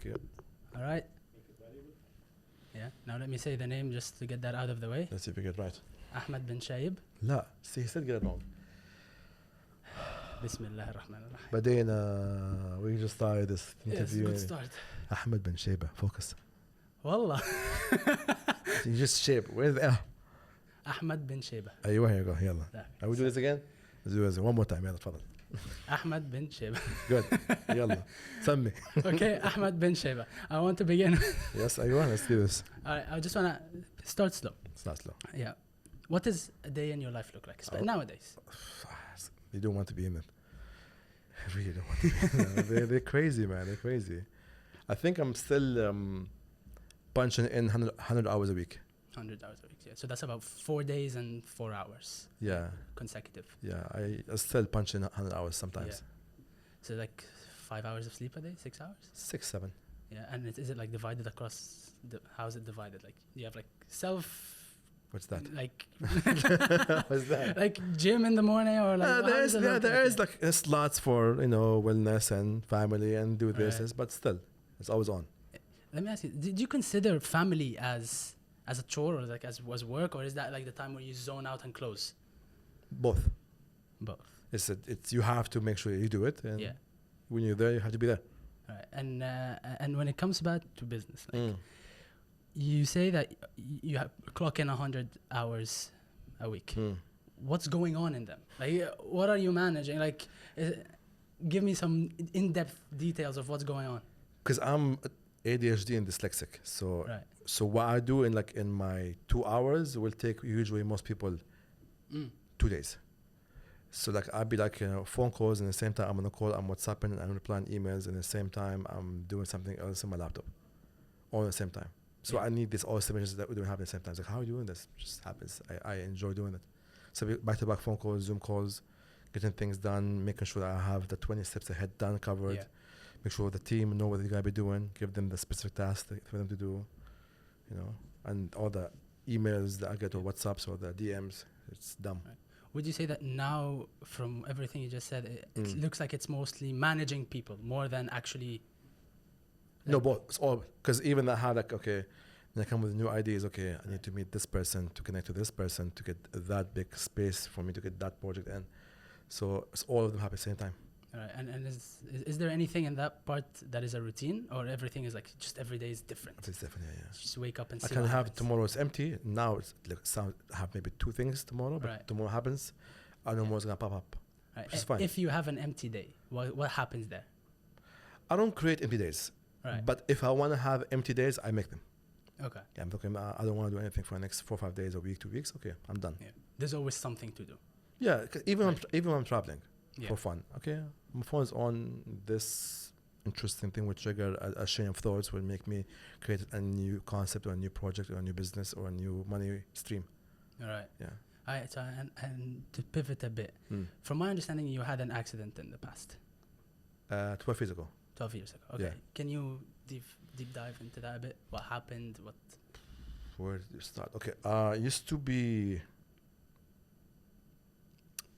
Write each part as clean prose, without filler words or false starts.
Thank you. All right. Yeah. Now let me say the name just to get that out of the way. Let's see if we get it right. Ahmed Ben Chaibah. لا, see, he said get it wrong. Bismillah ar-Rahman ar-Rahim. بدينا, we just started this interview. Yes, good start. Ahmed Ben Chaibah, focus. Wallah. You just shape. Where's the L? Ahmed Ben Chaibah. أيوة, here you go. يلا. Are we doing this again? Let's do this one more time. يلا تفضل. Ahmed Ben Chaibah. Good. يلا. سمي. Okay, Ahmed Ben Chaibah. I want to begin. Yes, أيوة. Let's do this. All right, I just want to start slow. It's not slow. Yeah. What does a day in your life look like nowadays? They don't want to be in it. I really don't want to be in it. They're crazy, man. They're crazy. I think I'm still punching in 100 hours a week. 100 hours a week, yeah. So that's about 4 days and 4 hours. Yeah. Consecutive. Yeah, I still punch in 100 hours sometimes. Yeah. So like 5 hours of sleep a day, 6 hours? 6, 7. Yeah, and is it like divided across, how is it divided? Like you have like self... What's that? Like... What's that? Like gym in the morning or like... there is like slots for, wellness and family and do this, Right. but still, it's always on. Let me ask you, did you consider family as a chore or like as work, or is that like the time where you zone out and close? Both. Both. It's you have to make sure you do it, and Yeah. when you're there, you have to be there. All right. And when it comes back to business, like you say that you have clock in 100 hours a week. What's going on in them? Like, what are you managing? Like, give me some in-depth details of what's going on. Because I'm ADHD and dyslexic, so Right. so what I do in my 2 hours will take usually most people 2 days. So like I'll be like phone calls, and at the same time I'm on a call, I'm WhatsApping, and I'm replying emails, and at the same time I'm doing something else on my laptop, all at the same time. So I need this all simulations that we don't have at the same time. It's like, how are you doing this? It just happens. I enjoy doing it. So back-to-back phone calls, Zoom calls, getting things done, making sure that I have the 20 steps ahead done, covered. Yeah. Make sure the team know what they're going to be doing, give them the specific tasks for them to do, and all the emails that I get or WhatsApps or the DMs, it's dumb. Right. Would you say that now, from everything you just said, it looks like it's mostly managing people more than actually... No, both. It's all, because even I have like, okay, when I come with new ideas, okay, I need to meet this person to connect to this person to get that big space for me to get that project in. So it's all of them happen at the same time. All right. And is there anything in that part that is a routine, or everything is like just every day is different? It's different, yeah. Just wake up and see. I can have tomorrow it's empty. Now it's like have maybe 2 things tomorrow, but tomorrow happens. I know what's gonna pop up. Right. Which is fine. If you have an empty day, what happens there? I don't create empty days. Right. But if I want to have empty days, I make them. Okay. Yeah, I'm talking. I don't want to do anything for the next 4 or 5 days or week, 2 weeks. Okay, I'm done. Yeah. There's always something to do. Yeah, even when I'm traveling for fun. Okay, my phone's on. This interesting thing will trigger a chain of thoughts, will make me create a new concept or a new project or a new business or a new money stream. All right. Yeah. All right. So and to pivot a bit, from my understanding, you had an accident in the past. 12 years ago. 12 years ago. Okay. Yeah. Can you deep dive into that a bit? What happened? Where did you start? Okay. I used to be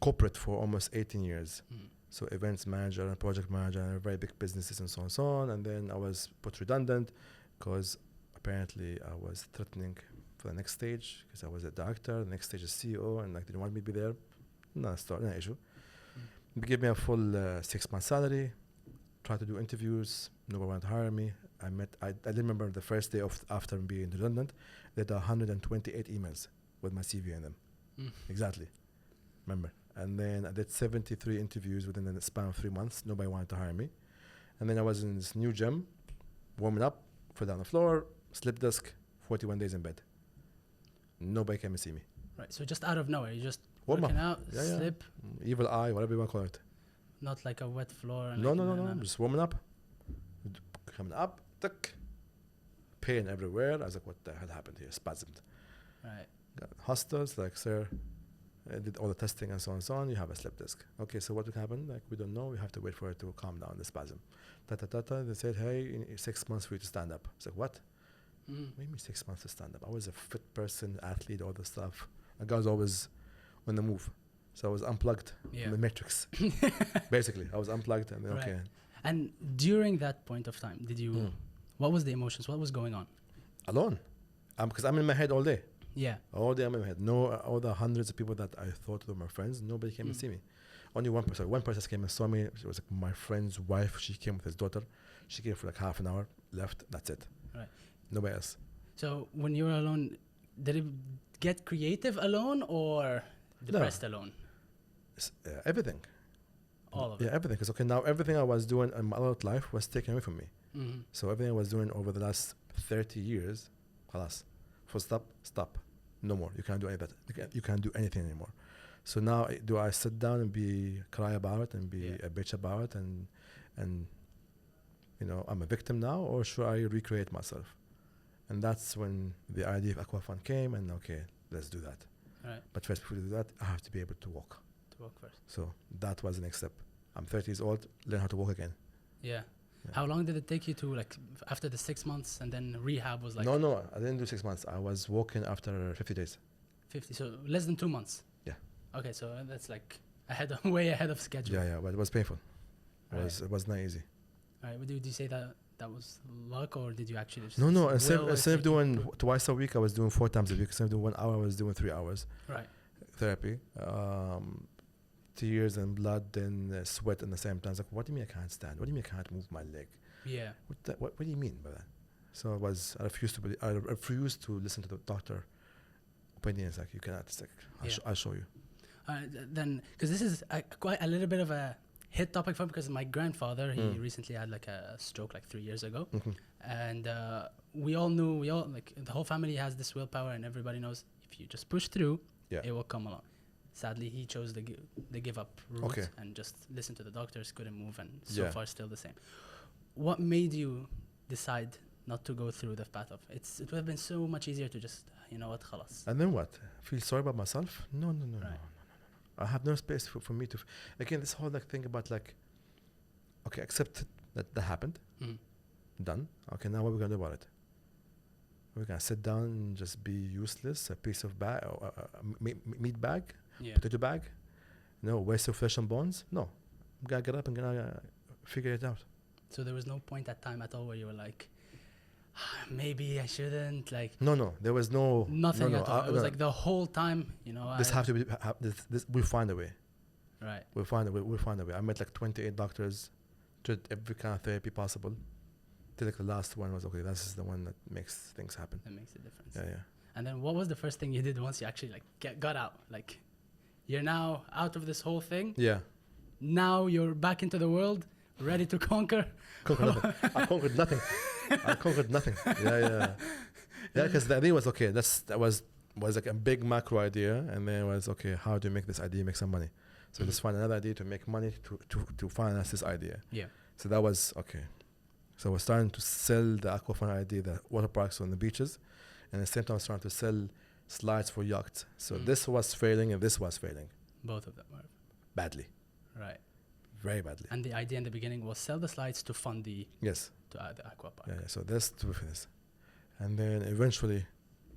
corporate for almost 18 years. So events manager and project manager and very big businesses and so on. And then I was put redundant because apparently I was threatening for the next stage because I was a director. The next stage is CEO, and like they didn't want me to be there. No issue. They gave me a full 6 month salary. Tried to do interviews. Nobody wanted to hire me. I remember the first day after being redundant, they had 128 emails with my CV in them. Exactly. Remember. And then I did 73 interviews within the span of 3 months. Nobody wanted to hire me. And then I was in this new gym, warming up, fell down the floor, slip disc, 41 days in bed. Nobody came and see me. Right. So just out of nowhere, you just warm working up. out, slip. Evil eye, whatever you want to call it. Not like a wet floor. No. Just warming up. Coming up, tuck. Pain everywhere. I was like, what the hell happened here? Spasmed. Right. Got hospitals, like, sir, I did all the testing and so on and so on. You have a slip disc. Okay, so what will happen? Like, we don't know. We have to wait for it to calm down, the spasm. They said, hey, in 6 months for you to stand up. I was like, what? Maybe 6 months to stand up. I was a fit person, athlete, all the stuff. I was always on the move. So I was unplugged from the matrix. Basically, I was unplugged and then, okay. And during that point of time, did you What was the emotions? What was going on? Alone. Because I'm in my head all day. Yeah. All day I'm in my head. No, all the hundreds of people that I thought were my friends, nobody came and see me. Only one person. One person came and saw me. It was like my friend's wife. She came with his daughter. She came for like half an hour, left. That's it. Right. Nobody else. So when you were alone, did it get creative alone or depressed alone? Everything. All of it. Yeah, everything. Because okay, now everything I was doing in my adult life was taken away from me. Mm-hmm. So everything I was doing over the last 30 years, خلاص. Full stop. No more. You can't do any of that. You can't do anything anymore. So now, do I sit down and cry about it and be a bitch about it and you know, I'm a victim now, or should I recreate myself? And that's when the idea of Aquafun came, and okay, let's do that. Right. But first, before we do that, I have to be able to walk. To walk first. So that was the next step. I'm 30 years old, learn how to walk again. Yeah. How long did it take you to, like, after the 6 months and then rehab was like? No, I didn't do 6 months. I was walking after 50 days. 50, so less than 2 months. Yeah. Okay, so that's like way ahead of schedule. Yeah, but it was painful. Right. It was not easy. All right, did you say that was luck, or did you actually just No, instead of doing twice a week, I was doing 4 times a week. Instead of doing 1 hour, I was doing 3 hours. Right. Therapy. Tears and blood and sweat at the same time. It's like, what do you mean I can't stand? What do you mean I can't move my leg? Yeah. What do you mean by that? So I refused to listen to the doctor opinions. Like, you cannot. It's like, I'll show you. Then, because this is quite a little bit of a hit topic for me, because my grandfather, he recently had like a stroke like 3 years ago. Mm-hmm. And we all like the whole family has this willpower, and everybody knows if you just push through, it will come along. Sadly, he chose the give up route and just listen to the doctors, couldn't move, and so far still the same. What made you decide not to go through the path of it would have been so much easier to just, you know what, khalas. And then what? Feel sorry about myself? No. I have no space for me to again, this whole like thing about like, okay, accept that happened. Done. Okay, now what are we gonna do about it? We're gonna sit down and just be useless, a piece of bag, or meat bag, potato bag? No, waste of flesh and bones? No. I'm gonna get up and gonna figure it out. So there was no point at time at all where you were like, maybe I shouldn't, like... No, there was no... Nothing at all. It was like the whole time, you know... This have to be... we'll find a way. Right. We'll find a way. I met like 28 doctors, tried every kind of therapy possible. Till like the last one was, okay, this is the one that makes things happen. That makes a difference. Yeah. And then what was the first thing you did once you actually like got out? Like, you're now out of this whole thing. Yeah. Now you're back into the world, ready to conquer. Nothing. I conquered nothing. Yeah, because the idea was, okay, that was like a big macro idea, and then it was, okay, how do you make this idea make some money? So just find another idea to make money to finance this idea. Yeah. So that was, okay. So we're starting to sell the Aquafun idea, the water parks on the beaches, and at the same time I was trying to sell slides for yachts. So this was failing and this was failing. Both of them were. Badly. Right. Very badly. And the idea in the beginning was sell the slides to fund the... Yes. To the aqua park. Yeah, so that's to finish. And then eventually,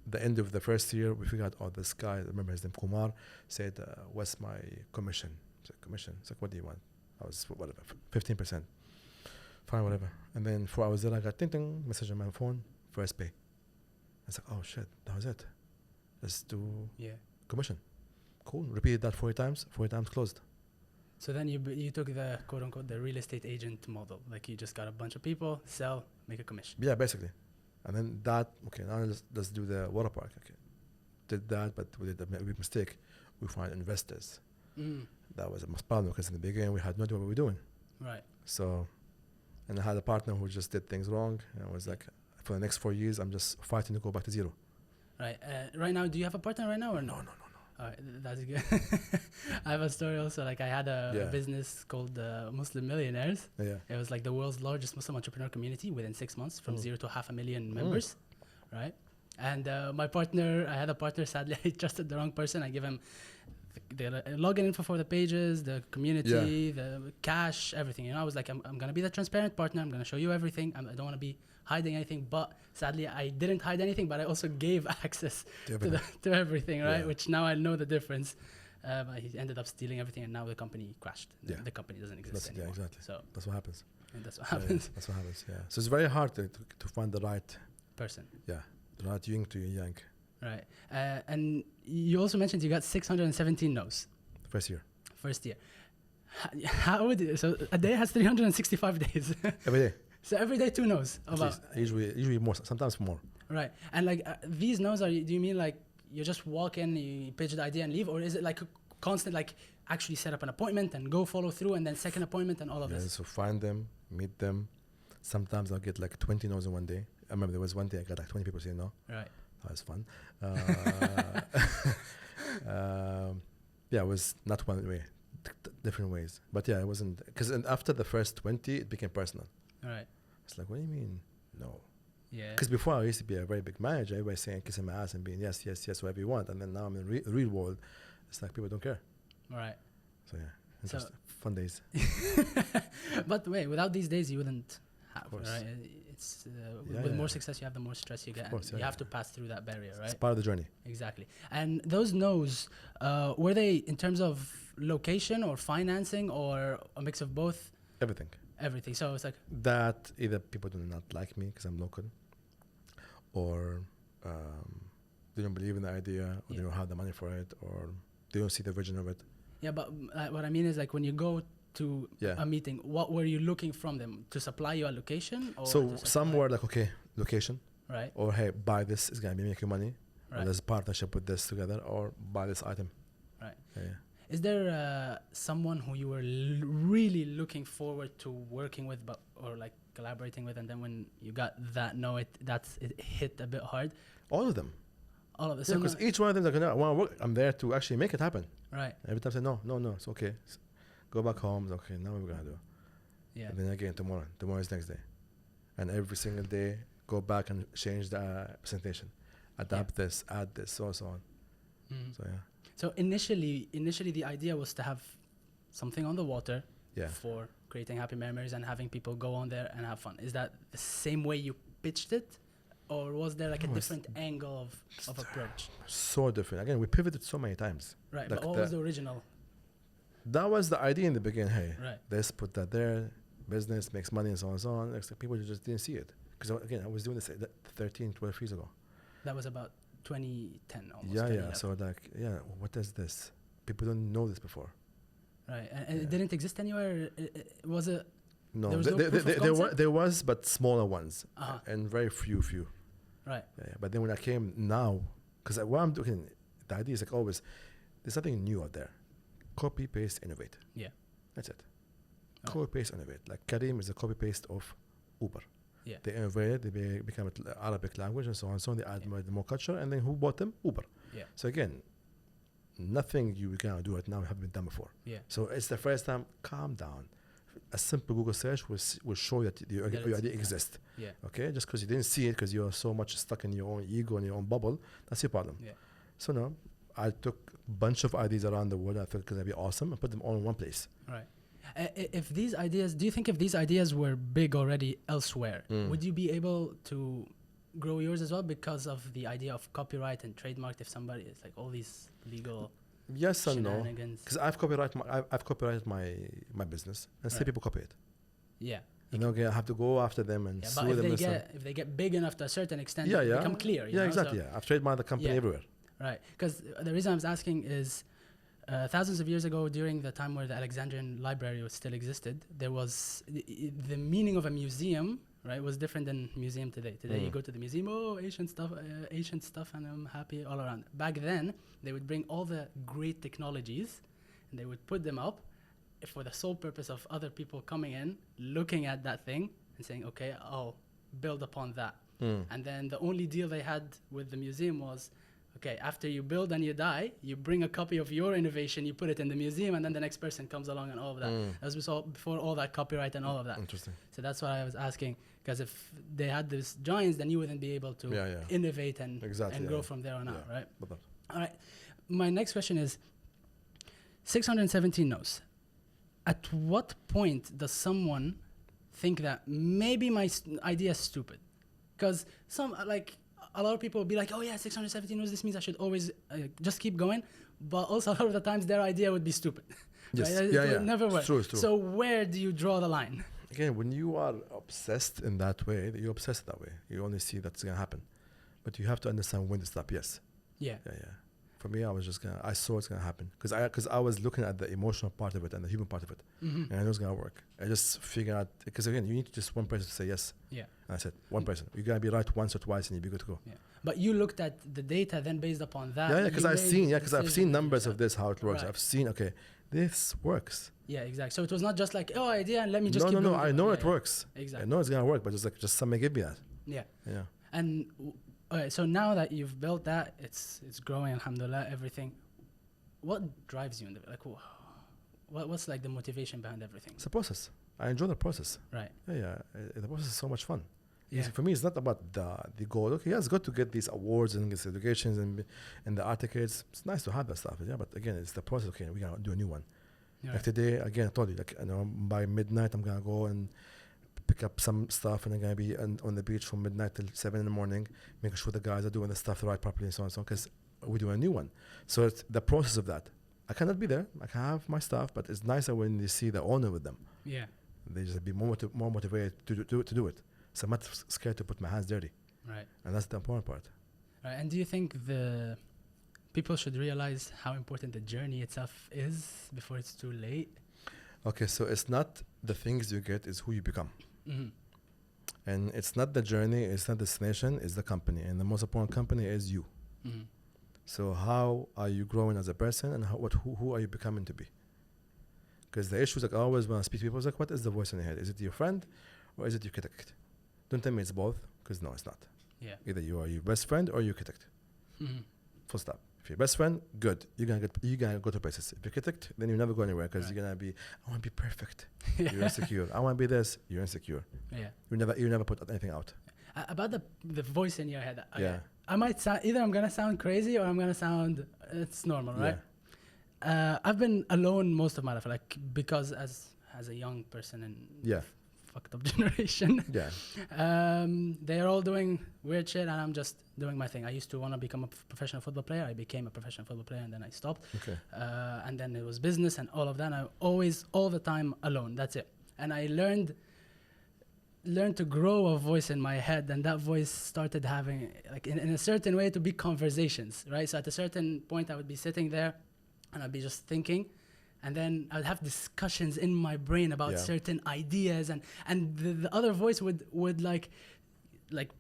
the end of the first year, we figured out, this guy, I remember his name, Kumar, said, what's my commission? I said, commission? It's like, what do you want? I was, whatever, 15%. Fine, whatever. And then 4 hours later, I got ting, message on my phone, first pay. I was like, oh shit, that was it. Let's do commission. Cool. Repeated that 40 times closed. So then you took the quote unquote the real estate agent model. Like, you just got a bunch of people, sell, make a commission. Yeah, basically. And then that, okay, now let's do the water park. Okay. Did that, but we did a big mistake. We found investors. That was a problem, because in the beginning we had no idea what we were doing. Right. So, and I had a partner who just did things wrong. And I was like, for the next 4 years, I'm just fighting to go back to zero. Right. Right now, do you have a partner right now or no? No. All right, that's good. I have a story also. Like, I had a business called Muslim Millionaires. Yeah. It was like the world's largest Muslim entrepreneur community within 6 months, from 0 to 500,000 members. Right. And I had a partner, sadly, I trusted the wrong person. I give him the login info for the pages, the community, the cash, everything. You know, I was like, I'm going to be the transparent partner. I'm going to show you everything. I don't want to be hiding anything. But sadly, I didn't hide anything, but I also gave access to everything, right? Yeah. Which now I know the difference. He ended up stealing everything, and now the company crashed. The company doesn't exist anymore. Yeah, exactly. So that's what happens. And that's what happens. That's what happens. Yeah. So it's very hard to find the right Person. the right yin to your yang. Right. And you also mentioned you got 617 no's. First year. First year. How would it, so a day has 365 days. Every day. So every day 2 no's. Usually more, sometimes more. Right. And like these no's do you mean like you just walk in, you pitch the idea and leave, or is it like a constant like actually set up an appointment and go follow through and then second appointment and all of this? So find them, meet them. Sometimes I'll get like 20 no's in one day. I remember there was one day I got like 20 people saying no. Right. That was fun. It was not one way, different ways. But yeah, it wasn't, because after the first 20, it became personal. Right. It's like, what do you mean? No. Yeah. Because before I used to be a very big manager, everybody saying kissing my ass and being yes, whatever you want. And then now I'm in the real world. It's like people don't care. Right. So yeah, interesting. Fun days. But wait, without these days, you wouldn't have, right? It's with more success, you have the more stress you get. Course, you have to pass through that barrier, right? It's part of the journey. Exactly. And those no's, were they in terms of location or financing or a mix of both? Everything. Everything. So it's like that either people do not like me because I'm local, or they don't believe in the idea, or they don't have the money for it, or they don't see the vision of it. Yeah, but what I mean is like when you go to a meeting, what were you looking from them? To supply you a location? Or so some were like, okay, location. Right. Or hey, buy this, it's going to be making money. Right. Or there's a partnership with this together, or buy this item. Right. Yeah. Is there someone who you were really looking forward to working with, or like collaborating with, and then when you got that no, it hit a bit hard? All of them. All of them. Yeah, because each one of them is like, I want to work. I'm there to actually make it happen. Right. Every time I say no, it's okay. Go back home. It's okay. Now what we're gonna do. Yeah. And then again tomorrow. Tomorrow is next day, and every single day go back and change the presentation, adapt this, add this, so on. So yeah. So initially the idea was to have something on the water for creating happy memories and having people go on there and have fun. Is that the same way you pitched it, or was there like a different angle of approach? So different. Again, we pivoted so many times. Right, like but what was the original? That was the idea in the beginning. Hey, right. Let's put that there. Business makes money and so on and so on. Like, people just didn't see it. Because again, I was doing this 13, 12 years ago. That was about 2010 almost. Yeah. So like, what is this? People don't know this before. Right, and it didn't exist anywhere. Was it? No, there was, but smaller ones, and very few. Right. Yeah. But then when I came now, because what I'm doing, the idea is like always, there's something new out there. Copy, paste, innovate. Yeah. That's it. Copy, paste, innovate. Like Kareem is a copy paste of Uber. Yeah. They innovate, they become an Arabic language and so on. So they add more culture, and then who bought them? Uber. Yeah. So again, nothing you can do right now have been done before. Yeah. So it's the first time. Calm down. A simple Google search will show that your idea exists. Yeah. Okay. Just because you didn't see it because you're so much stuck in your own ego and your own bubble, that's your problem. Yeah. So no, I took a bunch of ideas around the world. I thought could be awesome and put them all in one place. Right. If these ideas, do you think if these ideas were big already elsewhere, would you be able to grow yours as well because of the idea of copyright and trademark? If somebody is like all these legal yes and no, shenanigans. because I've copyrighted my business, and still people copy it. Yeah. And okay, I have to go after them and sue but them. If they get big enough to a certain extent, they become clear. You know? Exactly. So I've trademarked the company everywhere. Right. Because the reason I was asking is thousands of years ago, during the time where the Alexandrian Library still existed, there was the meaning of a museum, right, was different than museum today. Today you go to the museum, ancient stuff, and I'm happy all around. Back then, they would bring all the great technologies, and they would put them up for the sole purpose of other people coming in, looking at that thing, and saying, okay, I'll build upon that. And then the only deal they had with the museum was, okay, after you build and you die, you bring a copy of your innovation, you put it in the museum, and then the next person comes along and all of that. As we saw before, all that copyright and all of that. Interesting. So that's what I was asking, because if they had these giants, then you wouldn't be able to innovate and grow from there on out, right? All right. My next question is 617 no's. At what point does someone think that maybe my idea is stupid? Because a lot of people will be like, oh yeah, 617 no's, this means I should always just keep going. But also a lot of the times their idea would be stupid. Yes. Right? It never works. True. So where do you draw the line? again, when you are obsessed in that way, you're obsessed that way. You only see that's gonna happen, but you have to understand when to stop. Yes. Yeah. Yeah. For me, I saw it's gonna happen because I was looking at the emotional part of it and the human part of it, and I know it's gonna work. I just figured out because again, you need just one person to say yes. Yeah. And I said one person. You're gonna be right once or twice, and you'll be good to go. Yeah. But you looked at the data, then based upon that. Yeah, because I've seen numbers of this how it works. Right. I've seen this works. Yeah, exactly. So it was not just like idea and let me just keep No. going. I know it works. Exactly. I know it's gonna work, but it's like just somebody give me that. Yeah. Yeah. And okay, so now that you've built that, it's growing, alhamdulillah, everything. What drives you in what's like the motivation behind everything? It's a process. I enjoy the process. Right. Yeah. The process is so much fun. Yeah. For me, it's not about the goal. Okay, yeah, it's good to get these awards and these educations and the articles. It's nice to have that stuff. Yeah, but again, it's the process. Okay, we're gonna do a new one. Yeah. Like today, again, I told you, by midnight, I'm gonna go and pick up some stuff, and I'm gonna be on the beach from midnight till 7 in the morning, making sure the guys are doing the stuff right properly and so on and so on. Because we do a new one, so it's the process of that. I cannot be there. I can have my stuff, but it's nicer when you see the owner with them. Yeah. They just be more motivated to do it. So I'm not scared to put my hands dirty. Right. And that's the important part. Right. And do you think the people should realize how important the journey itself is before it's too late? Okay, so it's not the things you get, it's who you become. Mm-hmm. And it's not the journey, it's not the destination, it's the company. And the most important company is you. Mm-hmm. So how are you growing as a person, and who are you becoming to be? Because the issue is like, I always when I speak to people, it's like, what is the voice in your head? Is it your friend or is it your critic? Don't tell me it's both, because no, it's not. Yeah. Either you are your best friend or your critic. Mm-hmm. Full stop. If you're best friend, good. You're gonna go to places. If you're critic, then you never go anywhere, because you're gonna be, I want to be perfect. You're insecure. I want to be this. You're insecure. Yeah. You never put anything out. About the voice in your head. Yeah. I might sound either I'm gonna sound crazy or I'm gonna sound it's normal, right? Yeah. I've been alone most of my life, like because as a young person in fucked up generation, they're all doing weird shit and I'm just doing my thing. I used to want to become a professional football player. I became a professional football player and then I stopped. Okay. And then it was business and all of that. And I all the time alone. That's it. And I learned to grow a voice in my head, and that voice started having like in a certain way to be conversations, right? So at a certain point I would be sitting there and I'd be just thinking, and then I'd have discussions in my brain about certain ideas, and the other voice would like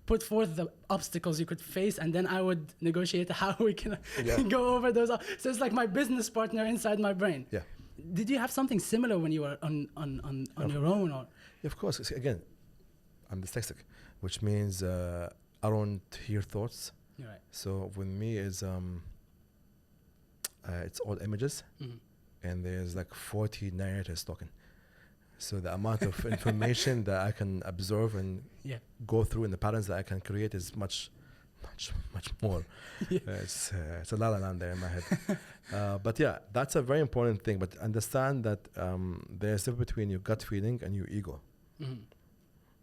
put forth the obstacles you could face, and then I would negotiate how we can go over those. So it's like my business partner inside my brain. Yeah. Did you have something similar when you were on your own? Or? Of course. Again, I'm dyslexic, which means I don't hear thoughts. You're right. So with me is it's all images, and there's like 40 narrators talking. So the amount of information that I can absorb and go through, and the patterns that I can create is much more. It's a la la land there in my head. But yeah, that's a very important thing. But understand that there's a difference between your gut feeling and your ego.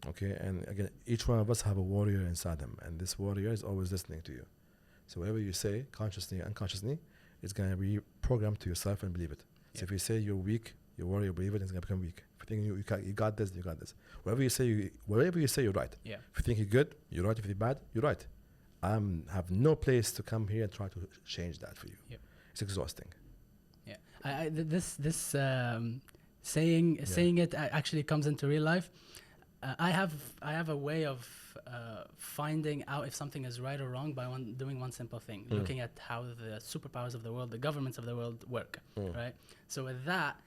Okay, and again, each one of us have a warrior inside them, and this warrior is always listening to you. So whatever you say, consciously or unconsciously, it's going to be programmed to yourself and believe it. So if you say you're weak, your warrior believe it, it's going to become weak. If you think you got this, you got this. Whatever you say, you're right. Yeah. If you think you're good, you're right. If you're bad, you're right. I have no place to come here and try to change that for you. Yep. It's exhausting. Yeah, this saying it actually comes into real life. I have a way of finding out if something is right or wrong by doing one simple thing, looking at how the superpowers of the world, the governments of the world work, right? So with that,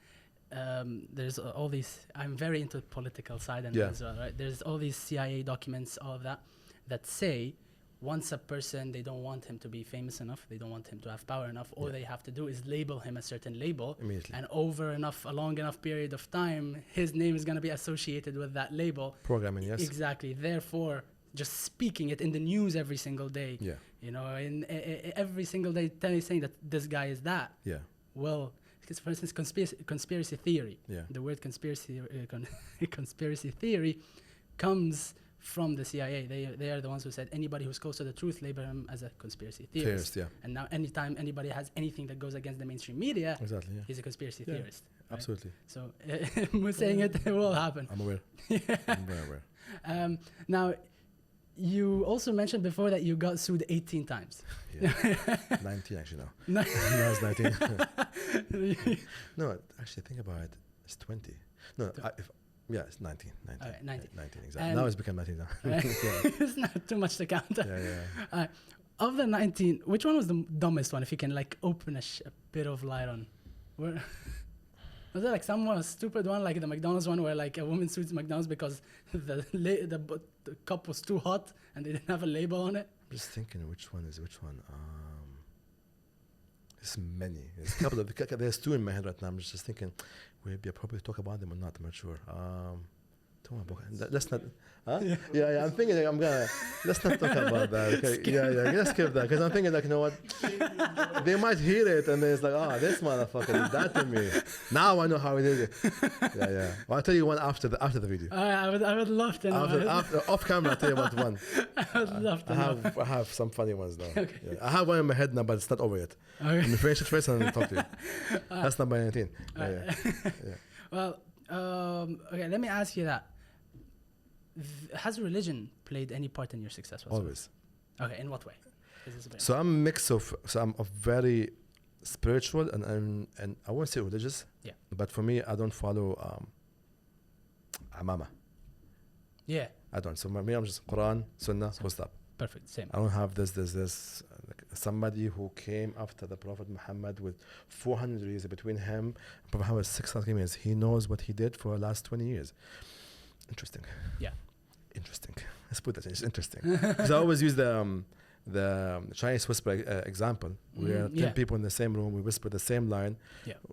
there's all these, I'm very into the political side and as well, right? There's all these CIA documents, all of that say once a person, they don't want him to be famous enough, they don't want him to have power enough, all they have to do is label him a certain label, and over a long enough period of time, his name is going to be associated with that label. Programming, yes. Exactly. Therefore, just speaking it in the news every single day, you know, in every single day saying that this guy is that. Yeah. Well, because for instance, conspiracy theory. Yeah. The word conspiracy theory comes from the CIA. They are the ones who said anybody who's close to the truth, label him as a conspiracy theorist. And now anytime anybody has anything that goes against the mainstream media, he's a conspiracy theorist. Absolutely. So we're saying it will happen. I'm aware. Yeah. I'm very aware. Now, you also mentioned before that you got sued 18 times. Yeah. 19 actually now. No, it's 19. No, actually, think about it. It's 20. No, it's 19. 19. Alright, 19. 19, exactly. Now it's become 19 now. Yeah. It's not too much to count. Yeah. Of the 19, which one was the dumbest one? If you can like open a bit of light on. Where was there like some stupid one, like the McDonald's one, where like a woman sues McDonald's because the cup was too hot and they didn't have a label on it? I'm just thinking which one is which one. There's many. There's a couple of there's two in my head right now. I'm just thinking, would it be appropriate to talk about them or not? I'm not sure. Let's not. Huh? Yeah. I'm thinking let's not talk about that. Okay? Yeah. Let's skip that because I'm thinking like, you know what? They might hear it and then it's like, oh, this motherfucker did that to me. Now I know how he did it. Yeah. Well, I'll tell you one after the video. I would love to know. After off camera, I'll tell you about one. I would love to know. I have some funny ones though. Okay. Yeah. I have one in my head now, but it's not over yet. Okay. Let me finish it first and then talk to you. That's number 19. Yeah. Well, okay. Let me ask you that. Has religion played any part in your success? Always. Okay, in what way? So I'm a mix of. So I'm a very spiritual and I won't say religious. Yeah. But for me, I don't follow Amama. Yeah. I don't. So for me, I'm just Quran, Sunnah, full stop. Perfect. Same. I don't have this. Like somebody who came after the Prophet Muhammad with 400 years between him and Prophet Muhammad 600 years. He knows what he did for the last 20 years. Interesting. Yeah. Interesting. Let's put that in. It's interesting. Because I always use the Chinese whisper example. We are 10 people in the same room. We whisper the same line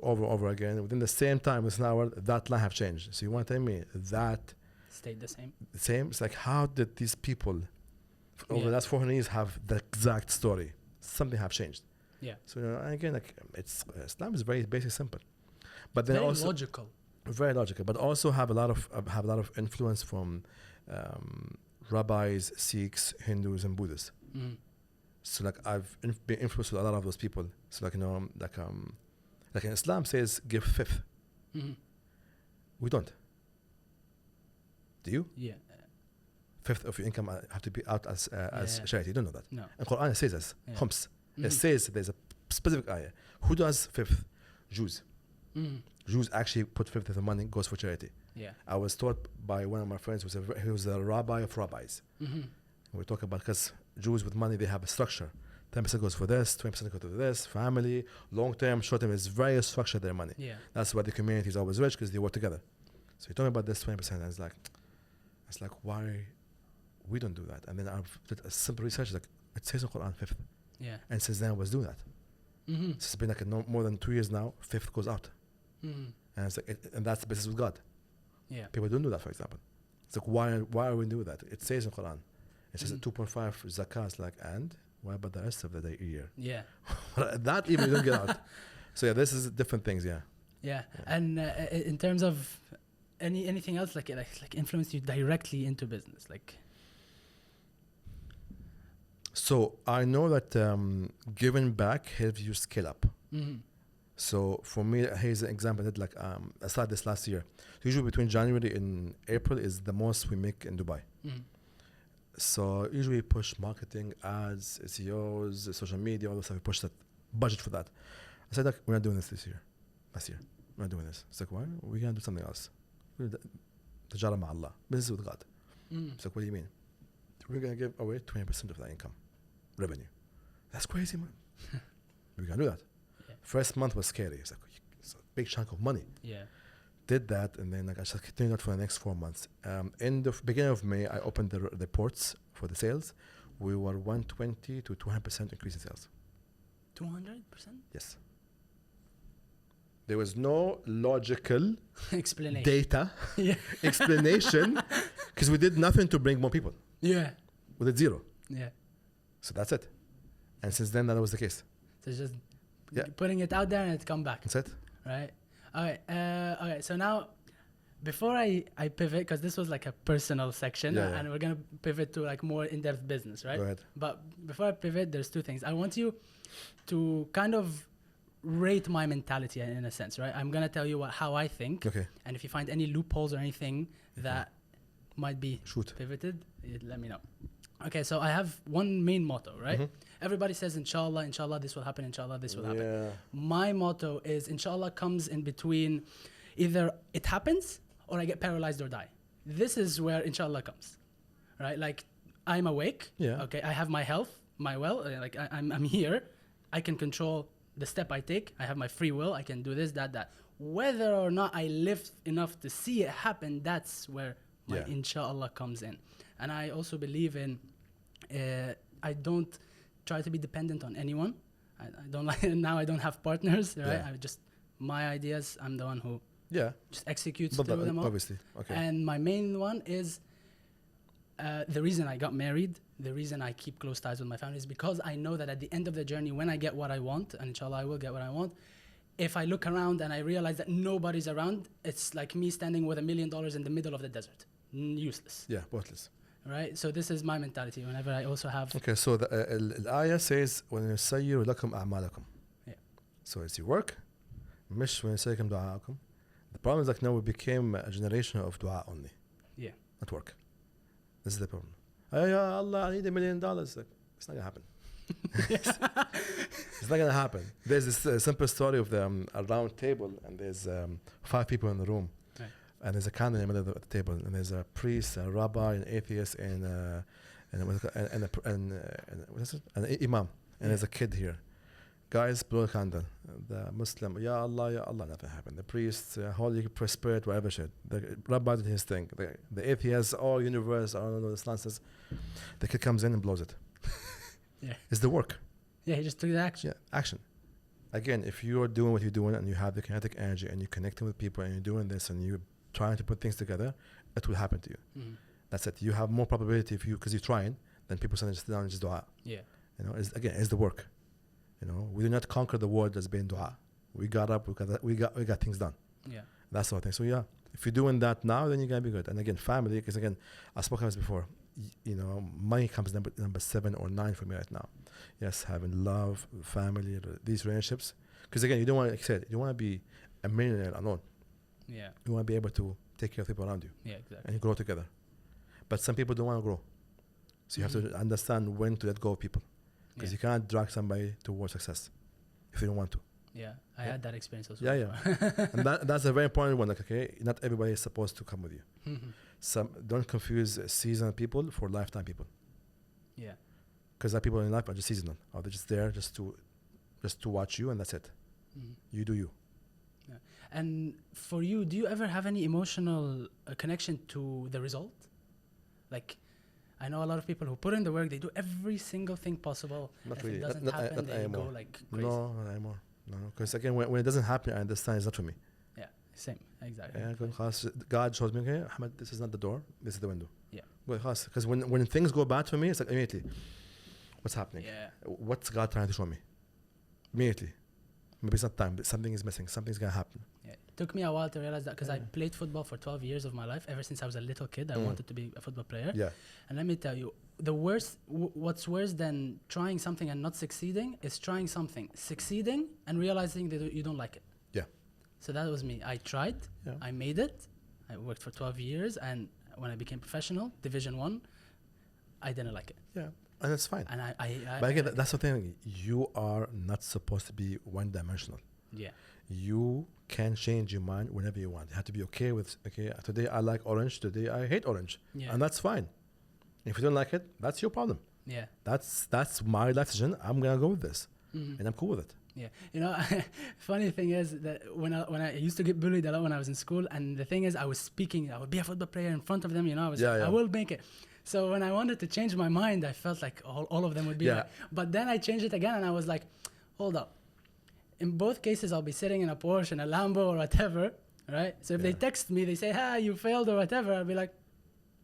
over and over again. Within the same time, within an hour, that line have changed. So you want to tell me that stayed the same? Same. It's like, how did these people over the last 400 years have the exact story? Something have changed. Yeah. So again, like Islam is very basic, simple, but then very also logical. Very logical, but also have a lot of influence from rabbis, Sikhs, Hindus, and Buddhists. Mm. So like I've been influenced with a lot of those people. So like like in Islam says give fifth. Mm-hmm. We don't. Do you? Yeah. Fifth of your income have to be out as charity. You don't know that. No. In Quran it says this. Khums. Mm-hmm. It says there's a specific ayah. Who does fifth? Jews. Mm-hmm. Jews actually put fifth of the money goes for charity. Yeah. I was taught by one of my friends who was a rabbi of rabbis. Mm-hmm. We talk about because Jews with money, they have a structure. 10% goes for this, 20% goes to this, family, long term, short term. It's very structured, their money. Yeah. That's why the community is always rich because they work together. So you're talking about this 20%, and it's like why we don't do that? And then I've did a simple research, like it says in Quran fifth. Yeah. And since then I was doing that. Mm-hmm. It's been like more than 2 years now, fifth goes out. Mm-hmm. And it's like, and that's the business with God. Yeah. People don't do that, for example. It's like, why are we doing that? It says in Quran. It says 2.5 zakah. It's like, and why about the rest of the year? Yeah. That even you don't get out. So yeah, this is different things, yeah. Yeah. And in terms of anything else, like influenced you directly into business, like. So I know that giving back helps you scale up. Mm-hmm. So for me, here's an example that I started this last year. Usually between January and April is the most we make in Dubai. Mm-hmm. So usually we push marketing, ads, SEOs, social media, all the stuff. We push that budget for that. I said, we're not doing this this year. Last year, we're not doing this. It's like, why? We're gonna do something else. Tajara ma'Allah. Business with God. Mm. It's like, what do you mean? We're gonna give away 20% of that income, revenue. That's crazy, man. We're gonna do that. Yeah. First month was scary. It's like it's a big chunk of money. Yeah. Did that, and then I just continued that for the next 4 months. In the beginning of May, I opened the ports for the sales. We were 120 to 200% increase in sales. 200%? Yes. There was no logical explanation. Data explanation because we did nothing to bring more people. Yeah. We did zero. Yeah. So that's it. And since then, that was the case. So just putting it out there and it come back. That's it. Right. Okay. So now, before I pivot, because this was like a personal section, and we're gonna pivot to like more in-depth business, right? Go ahead. But before I pivot, there's two things. I want you to kind of rate my mentality in a sense, right? I'm gonna tell you how I think, Okay. and if you find any loopholes or anything that might be Shoot. pivoted, let me know. Okay, so I have one main motto, right? Everybody says, inshallah, inshallah, this will happen, inshallah, this will happen. Yeah. My motto is, inshallah comes in between either it happens or I get paralyzed or die. This is where inshallah comes, right? Like, I'm awake. Yeah. Okay, I have my health, my like I'm here. I can control the step I take. I have my free will. I can do this, that. Whether or not I live enough to see it happen, that's where my inshallah comes in. And I also believe in, I don't try to be dependent on anyone. I don't like, now I don't have partners, right? Yeah. I just, my ideas, I'm the one who just executes But through them all. obviously. Okay. And my main one is, the reason I got married, the reason I keep close ties with my family is because I know that at the end of the journey, when I get what I want, and inshallah I will get what I want, if I look around and I realize that nobody's around, it's like me standing with $1 million in the middle of the desert. Useless. Yeah, worthless. Right? So this is my mentality whenever I also have... Okay, so the ayah says, وَإِنْ يُسَيِّرُ لَكُمْ أَعْمَالَكُم. Yeah. So it's your work, مش وإن يسيركم دعاءكم. The problem is like now we became a generation of dua only. Yeah. Not work. This is the problem. Ya Allah, I need $1 million. Like, it's not gonna happen. It's not gonna happen. There's this simple story of a round table, and there's 5 people in the room, Right. and there's a candle in the middle of the table, and there's a priest, a rabbi, an atheist, and what is it? An imam, and there's a kid here. Guys, blow a candle. The Muslim, Ya Allah, nothing happened. The priest, Holy Spirit, whatever shit. The rabbi did his thing. The atheist, universe, I don't know, this nonsense. The kid comes in and blows it. Yeah. It's the work. Yeah, he just took the action. Yeah, action. Again, if you are doing what you're doing and you have the kinetic energy and you're connecting with people and you're doing this and you're trying to put things together, it will happen to you. Mm-hmm. That's it. You have more probability because you're trying than people suddenly sit down and just dua. Yeah. You know, it's the work. You know, we do not conquer the world as being dua. We got up, we got things done. Yeah. That's the whole thing. So yeah, if you're doing that now, then you're gonna be good. And again, family, because again, I spoke about this before. You know, money comes number 7 or 9 for me right now. Yes, having love, family, these relationships. Because again, you don't want, like I said, you don't want to be a millionaire alone. Yeah. You want to be able to take care of people around you. Yeah, exactly. And you grow together. But some people don't want to grow. So you have to understand when to let go of people. Because you can't drag somebody towards success if you don't want to. Yeah, I had that experience also. Yeah. And that's a very important one. Like, okay, not everybody is supposed to come with you. Don't confuse seasonal people for lifetime people. Yeah. Because that people in life are just seasonal. Or they're just there just to watch you, and that's it. You do you. Yeah. And for you, do you ever have any emotional connection to the result? Like, I know a lot of people who put in the work, they do every single thing possible. Not if really. it doesn't Not happen, they anymore. go like crazy. No, not anymore. No, because again, when it doesn't happen, I understand it's not for me. Yeah, same, exactly. Yeah, God shows me, okay, Ahmed, this is not the door, this is the window. Yeah. Because when things go bad for me, it's like immediately, what's happening? Yeah. What's God trying to show me? Immediately. Maybe it's not time, but something is missing. Something's gonna happen. Yeah. It took me a while to realize that because I played football for 12 years of my life. Ever since I was a little kid, I wanted to be a football player. Yeah. And let me tell you, what's worse than trying something and not succeeding is trying something, succeeding, and realizing that you don't like it. Yeah. So that was me. I tried, I made it, I worked for 12 years, and when I became professional, Division 1, I didn't like it. Yeah. And that's fine. And but again, that's the thing. You are not supposed to be one-dimensional. Yeah. You can change your mind whenever you want. You have to be okay with, okay, today I like orange, today I hate orange. Yeah. And that's fine. If you don't like it, that's your problem. Yeah. That's my decision. I'm going to go with this. And I'm cool with it. Yeah. You know, funny thing is that when I used to get bullied a lot when I was in school, and the thing is I was speaking, I would be a football player in front of them, you know, I will make it. So when I wanted to change my mind, I felt like all of them would be like, but then I changed it again and I was like, hold up. In both cases, I'll be sitting in a Porsche, in a Lambo or whatever, right? So if they text me, they say, you failed or whatever, I'll be like,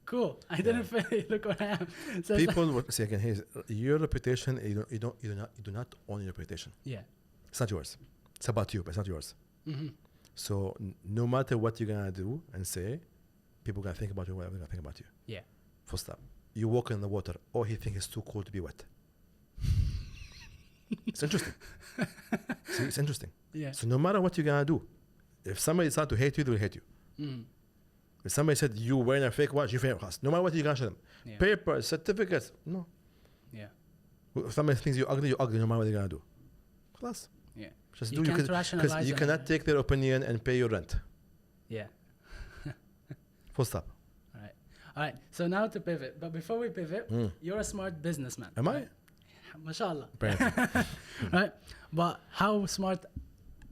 cool, I didn't fail, look what I am. So people would say again, hey, your reputation, you do not own your reputation. Yeah. It's not yours. It's about you, but it's not yours. So no matter what you're going to do and say, people are going to think about you, whatever they're going to think about you. Yeah. Full stop. You walk in the water, he thinks it's too cold to be wet. It's interesting. See, it's interesting. Yeah. So no matter what you're gonna do, if somebody decides to hate you, they will hate you. Mm. If somebody said you wearing a fake watch, you fake watch. No matter what you're gonna show them. Yeah. Papers, certificates, no. Yeah. If somebody thinks you're ugly, no matter what they're gonna do. Class. Yeah. Just You do can't rationalize because you them. cannot take their opinion and pay your rent. Yeah. Full stop. All right. So now to pivot. But before we pivot, you're a smart businessman. Am I? Right? MashaAllah. Apparently. Right. But how smart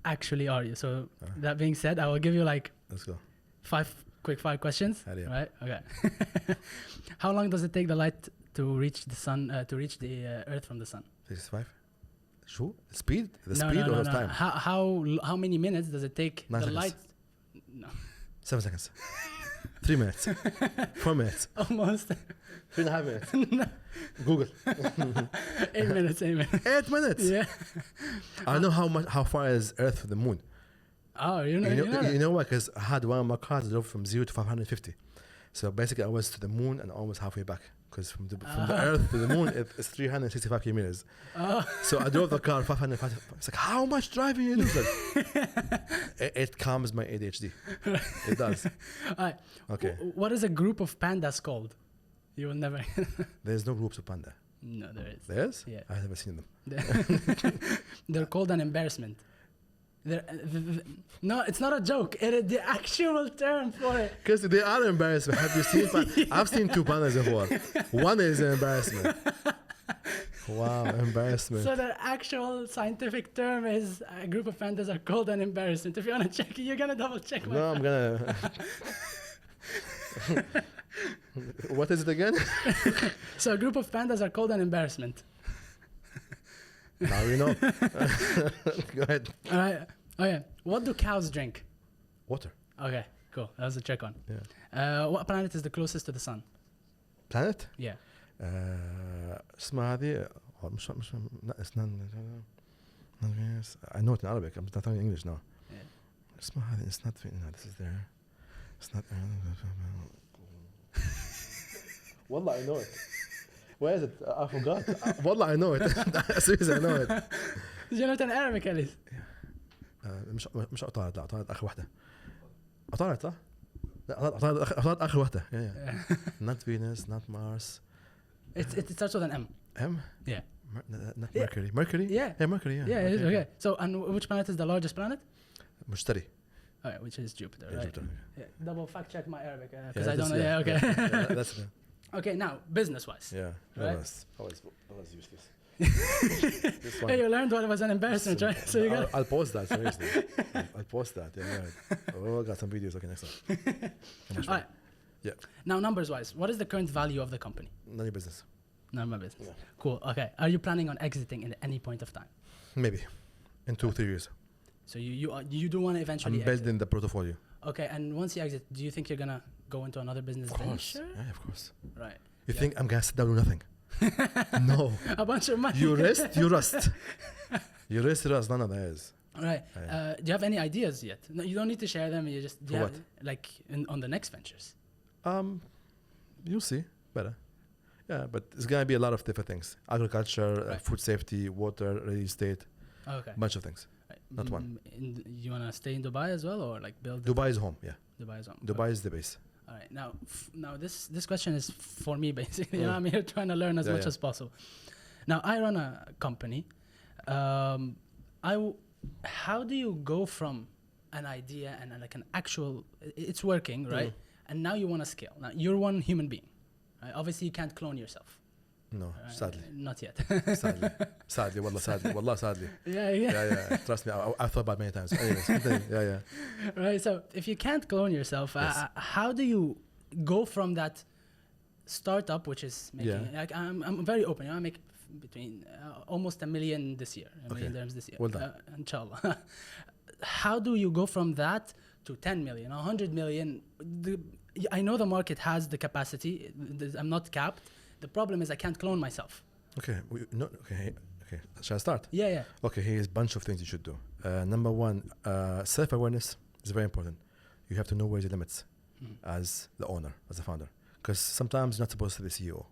actually are you? So that being said, I will give you like Let's go. 5 quick fire questions. Hell yeah. Right. Okay. How long does it take the light to reach the sun? To reach the Earth from the sun? 65. Sure. Speed? The No, speed no, or no, the no. time? How many minutes does it take 9 the seconds. light? No. 7 seconds. 3 minutes. 4 minutes. Almost. 3.5 minutes. Google. 8 minutes. 8 minutes. 8 minutes. Yeah. I know how far is Earth from the moon. Oh, you know. You know what? Because I had one of my cars drove from 0 to 550. So basically, I was to the moon and almost halfway back. Because from the Earth to the moon, it's 365 kilometers. So I drove the car 550. It's like, how much driving you do? It calms my ADHD. It does. Alright. Okay. What is a group of pandas called? You will never. There's no groups of panda. No, there is. There's? Yeah. I've never seen them. They're called an embarrassment. No, it's not a joke. It is the actual term for it. Because they are embarrassment. Have you seen? I've seen 2 pandas before. One is an embarrassment. Wow, embarrassment. So the actual scientific term is a group of pandas are called an embarrassment. If you want to check it, you're gonna double check. No, I'm gonna. What is it again? So a group of pandas are called an embarrassment. Now you know. Go ahead. All right. Okay. What do cows drink? Water. Okay. Cool. That was a check on. Yeah. What planet is the closest to the sun? Planet. Yeah. اسمها هذه مش لا it's not I know it in Arabic. I'm not talking English now. Yeah. اسمها هذه it's not no, this is there. It's not. Wallah, I know it. Where is it? I forgot. Wallah, I know it. Seriously, I know it. Did you know it in Arabic at least? مش عطارد. لا عطارد آخر واحدة. عطارد صح؟ لا عطارد آخر واحدة. Yeah. Not Venus, not Mars. It starts with an M. M? Yeah. Not Mercury. Mercury? Yeah. Yeah, Mercury. Yeah. Yeah. Okay. So, and which planet is the largest planet? مشتري. Okay, which is Jupiter. Yeah, Right? Jupiter. Yeah. Double fact check my Arabic because Yeah, I don't know. this- Yeah. Okay. Yeah, that's it. Okay. Now, business-wise. Yeah. Right? That was useless. This one. Hey, you learned what was an embarrassment, right? So you got. I'll post that, seriously. I'll post that. Yeah, right. Oh, I got some videos. Okay, next one. All right. Yeah. Now, numbers-wise, what is the current value of the company? None of your business. None of my business. Yeah. Cool. Okay. Are you planning on exiting at any point of time? Maybe. In 2-3 years. So you do want to eventually I'm exit. building the portfolio. Okay. And once you exit, do you think you're gonna go into another business Of course. venture? Yeah, of course. Right. You Yeah. think I'm going to sit down and do nothing? No. A bunch of money. You rest, you rust. You rest, none of that is. Right. Yeah. Do you have any ideas yet? No, you don't need to share them. You just do For you have, what? like on the next ventures. You'll see. Better. Yeah, but it's going to be a lot of different things. Agriculture, Right. food safety, water, real estate, Okay. bunch of things. Right. Not one. You want to stay in Dubai as well, or like build? Dubai is home, yeah. Dubai is home. Dubai is the base. All right. Now this question is for me basically. You know, I'm here trying to learn as much as possible. Now I run a company. How do you go from an idea and like an actual? It's working, right? And now you want to scale. Now you're one human being. Right? Obviously, you can't clone yourself. No, sadly. Not yet. Sadly, wallah, sadly. Wallah, sadly. Yeah. Trust me, I thought about it many times. Anyways, continue. Yeah. Right. So if you can't clone yourself, Yes. how do you go from that startup, which is making like I'm very open. You know, I make between almost $1 million this year, $1 million dirhams this year. Well done. Inshallah. How do you go from that to 10 million, 100 million? I know the market has the capacity. I'm not capped. The problem is I can't clone myself. Okay. Okay. Shall I start? Yeah. Okay, here's a bunch of things you should do. Number one, self-awareness is very important. You have to know where your limits as the owner, as the founder. Because sometimes you're not supposed to be the CEO.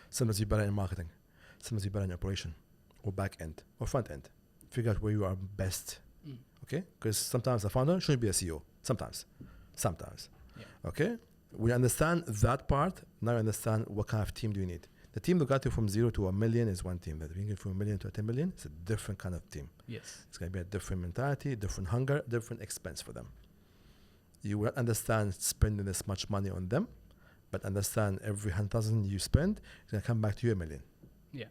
Sometimes you're better in marketing. Sometimes you're better in operation. or back end or front end. Figure out where you are best. Mm. Okay? Because sometimes the founder shouldn't be a CEO. Sometimes. Yeah. Okay? We understand that part. Now we understand what kind of team do you need. The team that got you from 0 to 1 million is one team. That bringing you from 1 million to 10 million is a different kind of team. Yes. It's going to be a different mentality, different hunger, different expense for them. You will understand spending this much money on them, but understand every 100,000 you spend is going to come back to you $1 million. Yeah.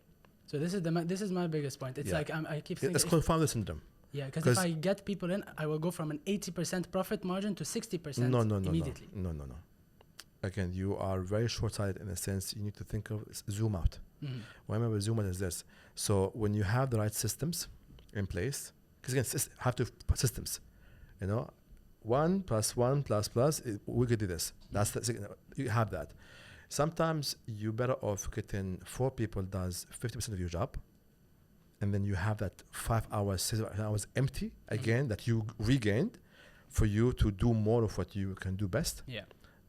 So this is my biggest point. It's like I keep thinking. It's called founder syndrome. Yeah, because if I get people in, I will go from an 80% profit margin to 60% immediately. No. Again, you are very short-sighted in a sense. You need to think of zoom out. Mm-hmm. What I mean by zoom out is this. So when you have the right systems in place, because again, have to systems, 1 + 1 ++, we could do this. That's you have that. Sometimes you're better off getting 4 people does 50% of your job, and then you have that 5 hours, 6 hours empty again that you regained for you to do more of what you can do best. Yeah.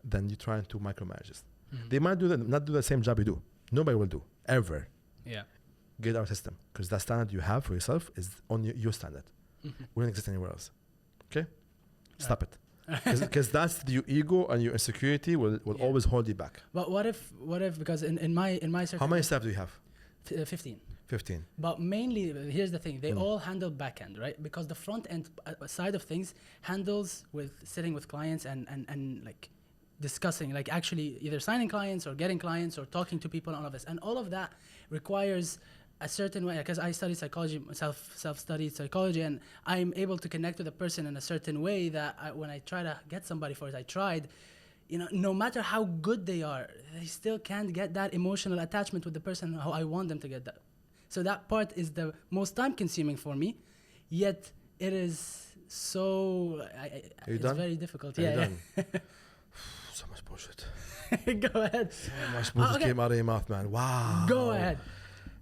Then you're trying to micromanage it. Mm-hmm. They might not do the same job you do. Nobody will do ever. Yeah. Get our system, because the standard you have for yourself is only your standard. Mm-hmm. We don't exist anywhere else. Okay, stop it. Because that's your ego and your insecurity will always hold you back. But what if because in my circle, how many staff do you have? 15. 15. But mainly, here's the thing: they all handle back end, right? Because the front end side of things handles with sitting with clients and like discussing, like actually either signing clients or getting clients or talking to people and all of this, and all of that requires a certain way. Because I study psychology, self-studied psychology, and I'm able to connect with a person in a certain way that when I try to get somebody for it, I tried. No matter how good they are, they still can't get that emotional attachment with the person how I want them to get that. So that part is the most time-consuming for me, yet it is so. It's done? very difficult. Are you Yeah. done? So much bullshit. Go ahead. So much bullshit came out of your mouth, man. Wow. Go ahead.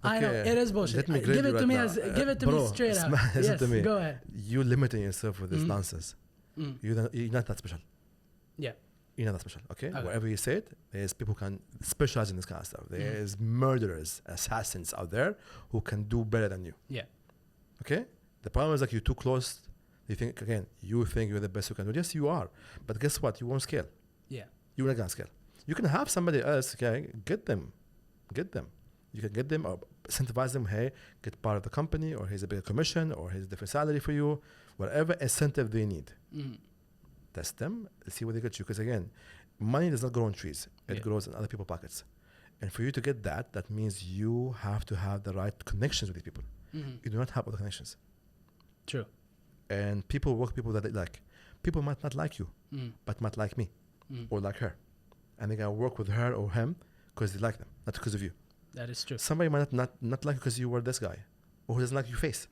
I know Okay. it is bullshit. Let me grade Give you it to right me now. give it to Bro, me straight out. listen Yes, to me. go ahead. You're limiting yourself with this nonsense. Mm. You're not that special. Yeah. You're not that special, okay? Okay. Whatever you said, there's people who can specialize in this kind of stuff. There's murderers, assassins out there who can do better than you. Yeah. Okay? The problem is like you're too close. You think you're the best who can do it. Yes, you are. But guess what? You won't scale. Yeah. You're not going to scale. You can have somebody else, okay? Get them. You can get them or incentivize them. Hey, get part of the company, or here's a bigger commission, or here's a different salary for you. Whatever incentive they need. Mm. Test them, see what they get you. Because again, money does not grow on trees. It grows in other people's pockets. And for you to get that means you have to have the right connections with these people. Mm-hmm. You do not have other connections. True. And people work with people that they like. People might not like you, but might like me or like her. And they're going to work with her or him because they like them, not because of you. That is true. Somebody might not like you because you were this guy, or who doesn't like your face.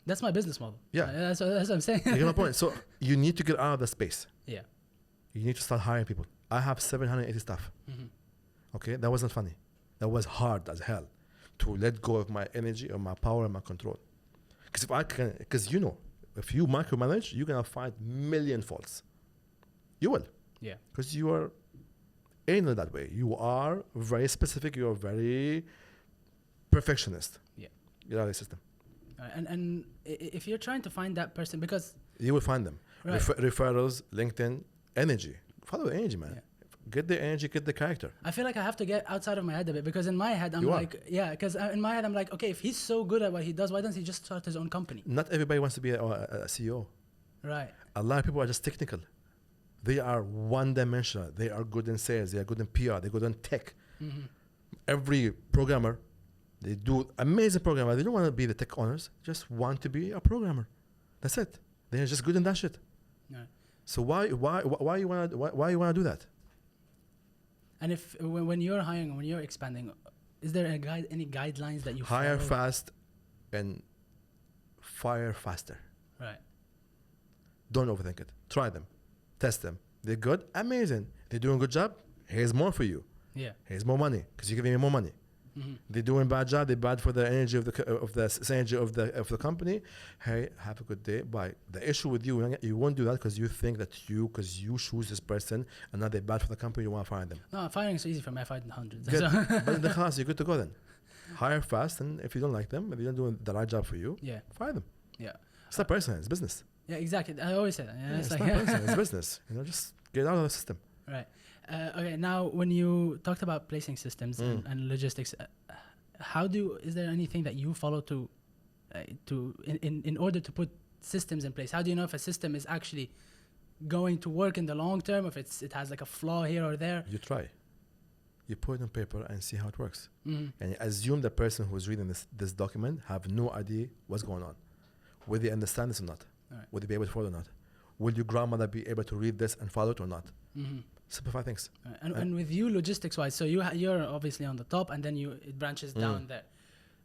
That's my business model. Yeah. That's what I'm saying. You get my point? So you need to get out of the space. Yeah. You need to start hiring people. I have 780 staff. Mm-hmm. Okay, that wasn't funny. That was hard as hell to let go of my energy or my power and my control. Because if you micromanage, you're gonna find million faults. You will. Yeah. Because you are anal that way. You are very specific. You are very perfectionist. Yeah. Get out of the system. And if you're trying to find that person, because you will find them. Right. Referrals, LinkedIn, energy. Follow the energy, man. Yeah. Get the energy, get the character. I feel like I have to get outside of my head a bit, because in my head I'm because in my head I'm like, okay, if he's so good at what he does, why doesn't he just start his own company? Not everybody wants to be a CEO. Right. A lot of people are just technical. They are one-dimensional. They are good in sales. They are good in PR. They're good in tech. Mm-hmm. Every programmer, they do amazing programmer. They don't want to be the tech owners. Just want to be a programmer. That's it. They're just good in that shit. Right. So why you wanna do that? And if when you're hiring, when you're expanding, is there any guidelines that you hire follow? fast and fire faster? Right. Don't overthink it. Try them, test them. They're good, amazing. They're doing a good job. Here's more for you. Yeah. Here's more money because you're giving me more money. Mm-hmm. They're doing a bad job. They're bad for the energy of the company. Hey, have a good day. Bye. The issue with you won't do that because you think that because you choose this person and now they're bad for the company. You want to fire them. No, firing is so easy for me. I fired hundreds. Good. But in the class, you're good to go then. Hire fast, and if you don't like them, if they don't do the right job for you, Yeah. fire them. Yeah. It's not personal, it's business. Yeah, exactly. I always say that. Yeah, Yeah, it's like not personal, it's business. Just get out of the system. Right. Okay. Now, when you talked about placing systems and logistics, is there anything that you follow in order to put systems in place? How do you know if a system is actually going to work in the long term, if it has like a flaw here or there? You try. You put it on paper and see how it works. Mm-hmm. And you assume the person who's reading this document have no idea what's going on. Will they understand this or not? Right. Will they be able to follow or not? Will your grandmother be able to read this and follow it or not? Mm-hmm. Simplify things. And with you, logistics-wise, so you're obviously on the top, and then it branches down there.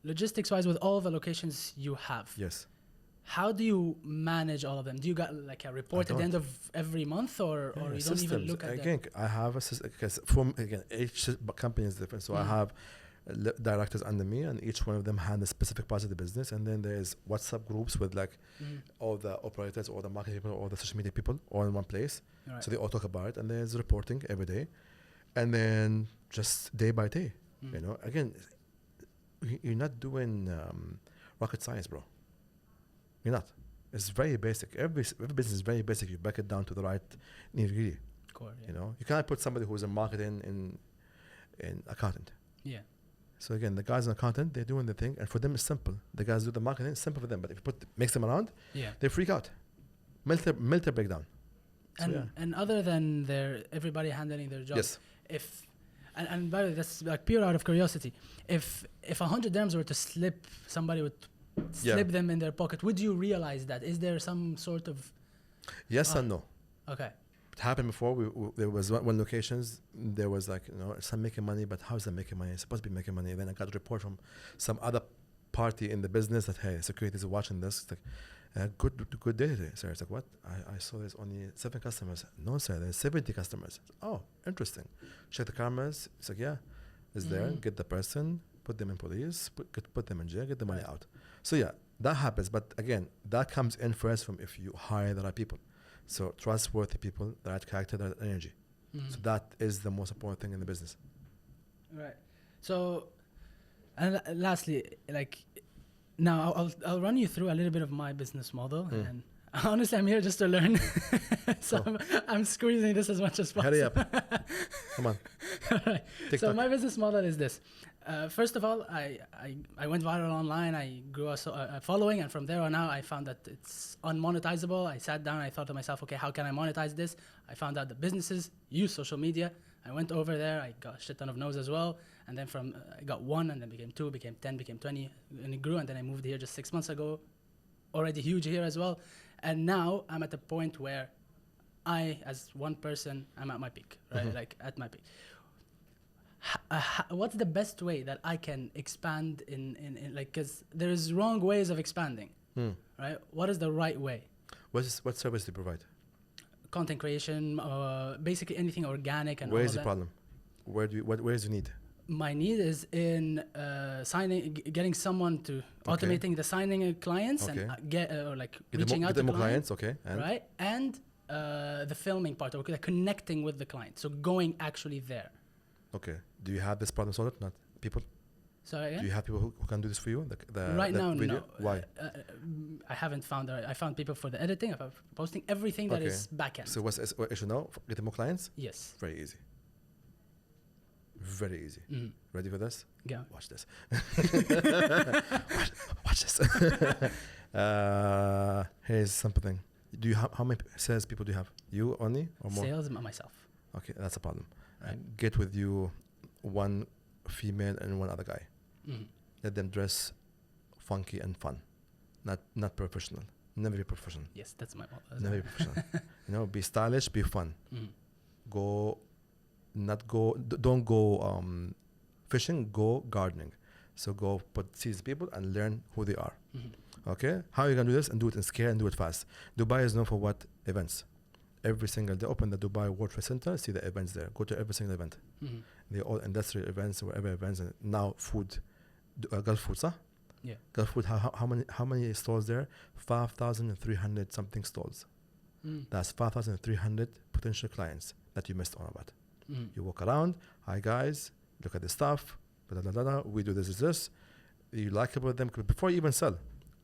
Logistics-wise, with all the locations you have, Yes. how do you manage all of them? Do you got like a report at the end of every month, or you don't even look at again, them? I have a system because each company is different. So I have directors under me, and each one of them handles specific parts of the business. And then there's WhatsApp groups with like all the operators, all the marketing people, all the social media people, all in one place. Right. So they all talk about it, and there's reporting every day, and then just day by day. Again, you're not doing rocket science, bro. You're not. It's very basic. Every business is very basic. You back it down to the right nitty-gritty. Core, yeah. You can't put somebody who's in marketing in accountant. Yeah. So again, the guys in accountant, they're doing the thing, and for them it's simple. The guys do the marketing, it's simple for them. But if you mix them around, they freak out. Mental breakdown. And other than everybody handling their job, yes. And by the way, that's like pure out of curiosity. If 100 dirhams were to somebody would slip them in their pocket, would you realize that? Is there some sort of... Yes and no. Okay. It happened before. There was one locations, there was like, it's not making money, but how is that making money? It's supposed to be making money. And then I got a report from some other party in the business that, hey, security is watching this. It's like, good day today, sir. It's like, what? I saw there's only 7 customers. No, sir, there's 70 customers. Oh, interesting. Check the cameras. It's like, yeah, it's there. Get the person, put them in police, put them in jail, get the money out. So yeah, that happens. But again, that comes in first from if you hire the right people. So trustworthy people, the right character, the right energy. So that is the most important thing in the business. Right. So, and lastly, like, now I'll run you through a little bit of my business model, and honestly, I'm here just to learn. So I'm squeezing this as much as possible. Hurry up! Come on. Right. So my business model is this. First of all, I went viral online. I grew a following, and from there on out, I found that it's unmonetizable. I sat down. I thought to myself, okay, how can I monetize this? I found out that businesses use social media. I went over there. I got a shit ton of no's as well. And then I got 1, and then became 2, became 10, became 20, and it grew. And then I moved here just 6 months ago. Already huge here as well. And now I'm at the point where I, as one person, I'm at my peak, right? Like at my peak. What's the best way that I can expand in like, because there's wrong ways of expanding, right? What is the right way? What service do you provide? Content creation, basically anything organic and Where all is the problem? Where is the need? My need is in getting someone to automating the signing of clients and reaching out to clients, right? And the filming part, connecting with the client, so going actually there. Okay. Do you have this problem solved? Not people. Sorry. Yeah? Do you have people who can do this for you? Right now, video? No. Why? I haven't found. I found people for the editing, for posting, everything that is backend. So what you know? Getting more clients? Yes. Very easy. Very easy. Ready for this? Yeah. Watch this. watch this. Here's something. Do you have how many sales people do you have? You only or more? Sales, myself. Okay, that's a problem. Right. Get with you one female and one other guy. Let them dress funky and fun, not professional. Never be professional. Yes, that's my model. Never be professional. Be stylish, be fun. Don't go fishing. Go gardening. So go put seeds people and learn who they are. Okay, how are you gonna do this and do it in scale and do it fast? Dubai is known for what? Events. Every single day, open the Dubai World Trade Center, see the events there. Go to every single event. They're all industrial events, whatever events. And now food, Gulf food, huh? Yeah. Gulf food. How many stalls there? 5,300 something stalls. That's 5,300 potential clients that you missed on about. You walk around. Hi guys, look at the stuff. blah, blah, blah, blah. We do this. You like it with them before you even sell.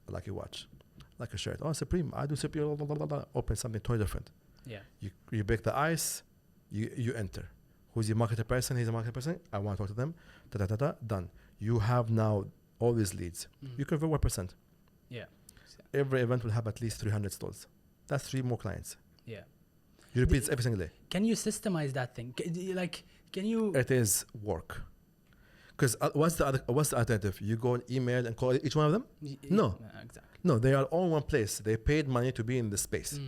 I like your watch, I like a shirt. Oh, Supreme, I do Supreme. Blah, blah, blah, blah. Open something totally different. Yeah. You break the ice. You enter. Who's your marketing person? He's a marketing person. I want to talk to them. Done. You have now all these leads. You convert 1%. Yeah. Every event will have at least 300 stalls. That's 3 more clients. Yeah. You repeat it every single day. Can you systemize that thing? Can you? It is work. Because what's the alternative? You go and email and call each one of them? No. Exactly. No, they are all in one place. They paid money to be in this space.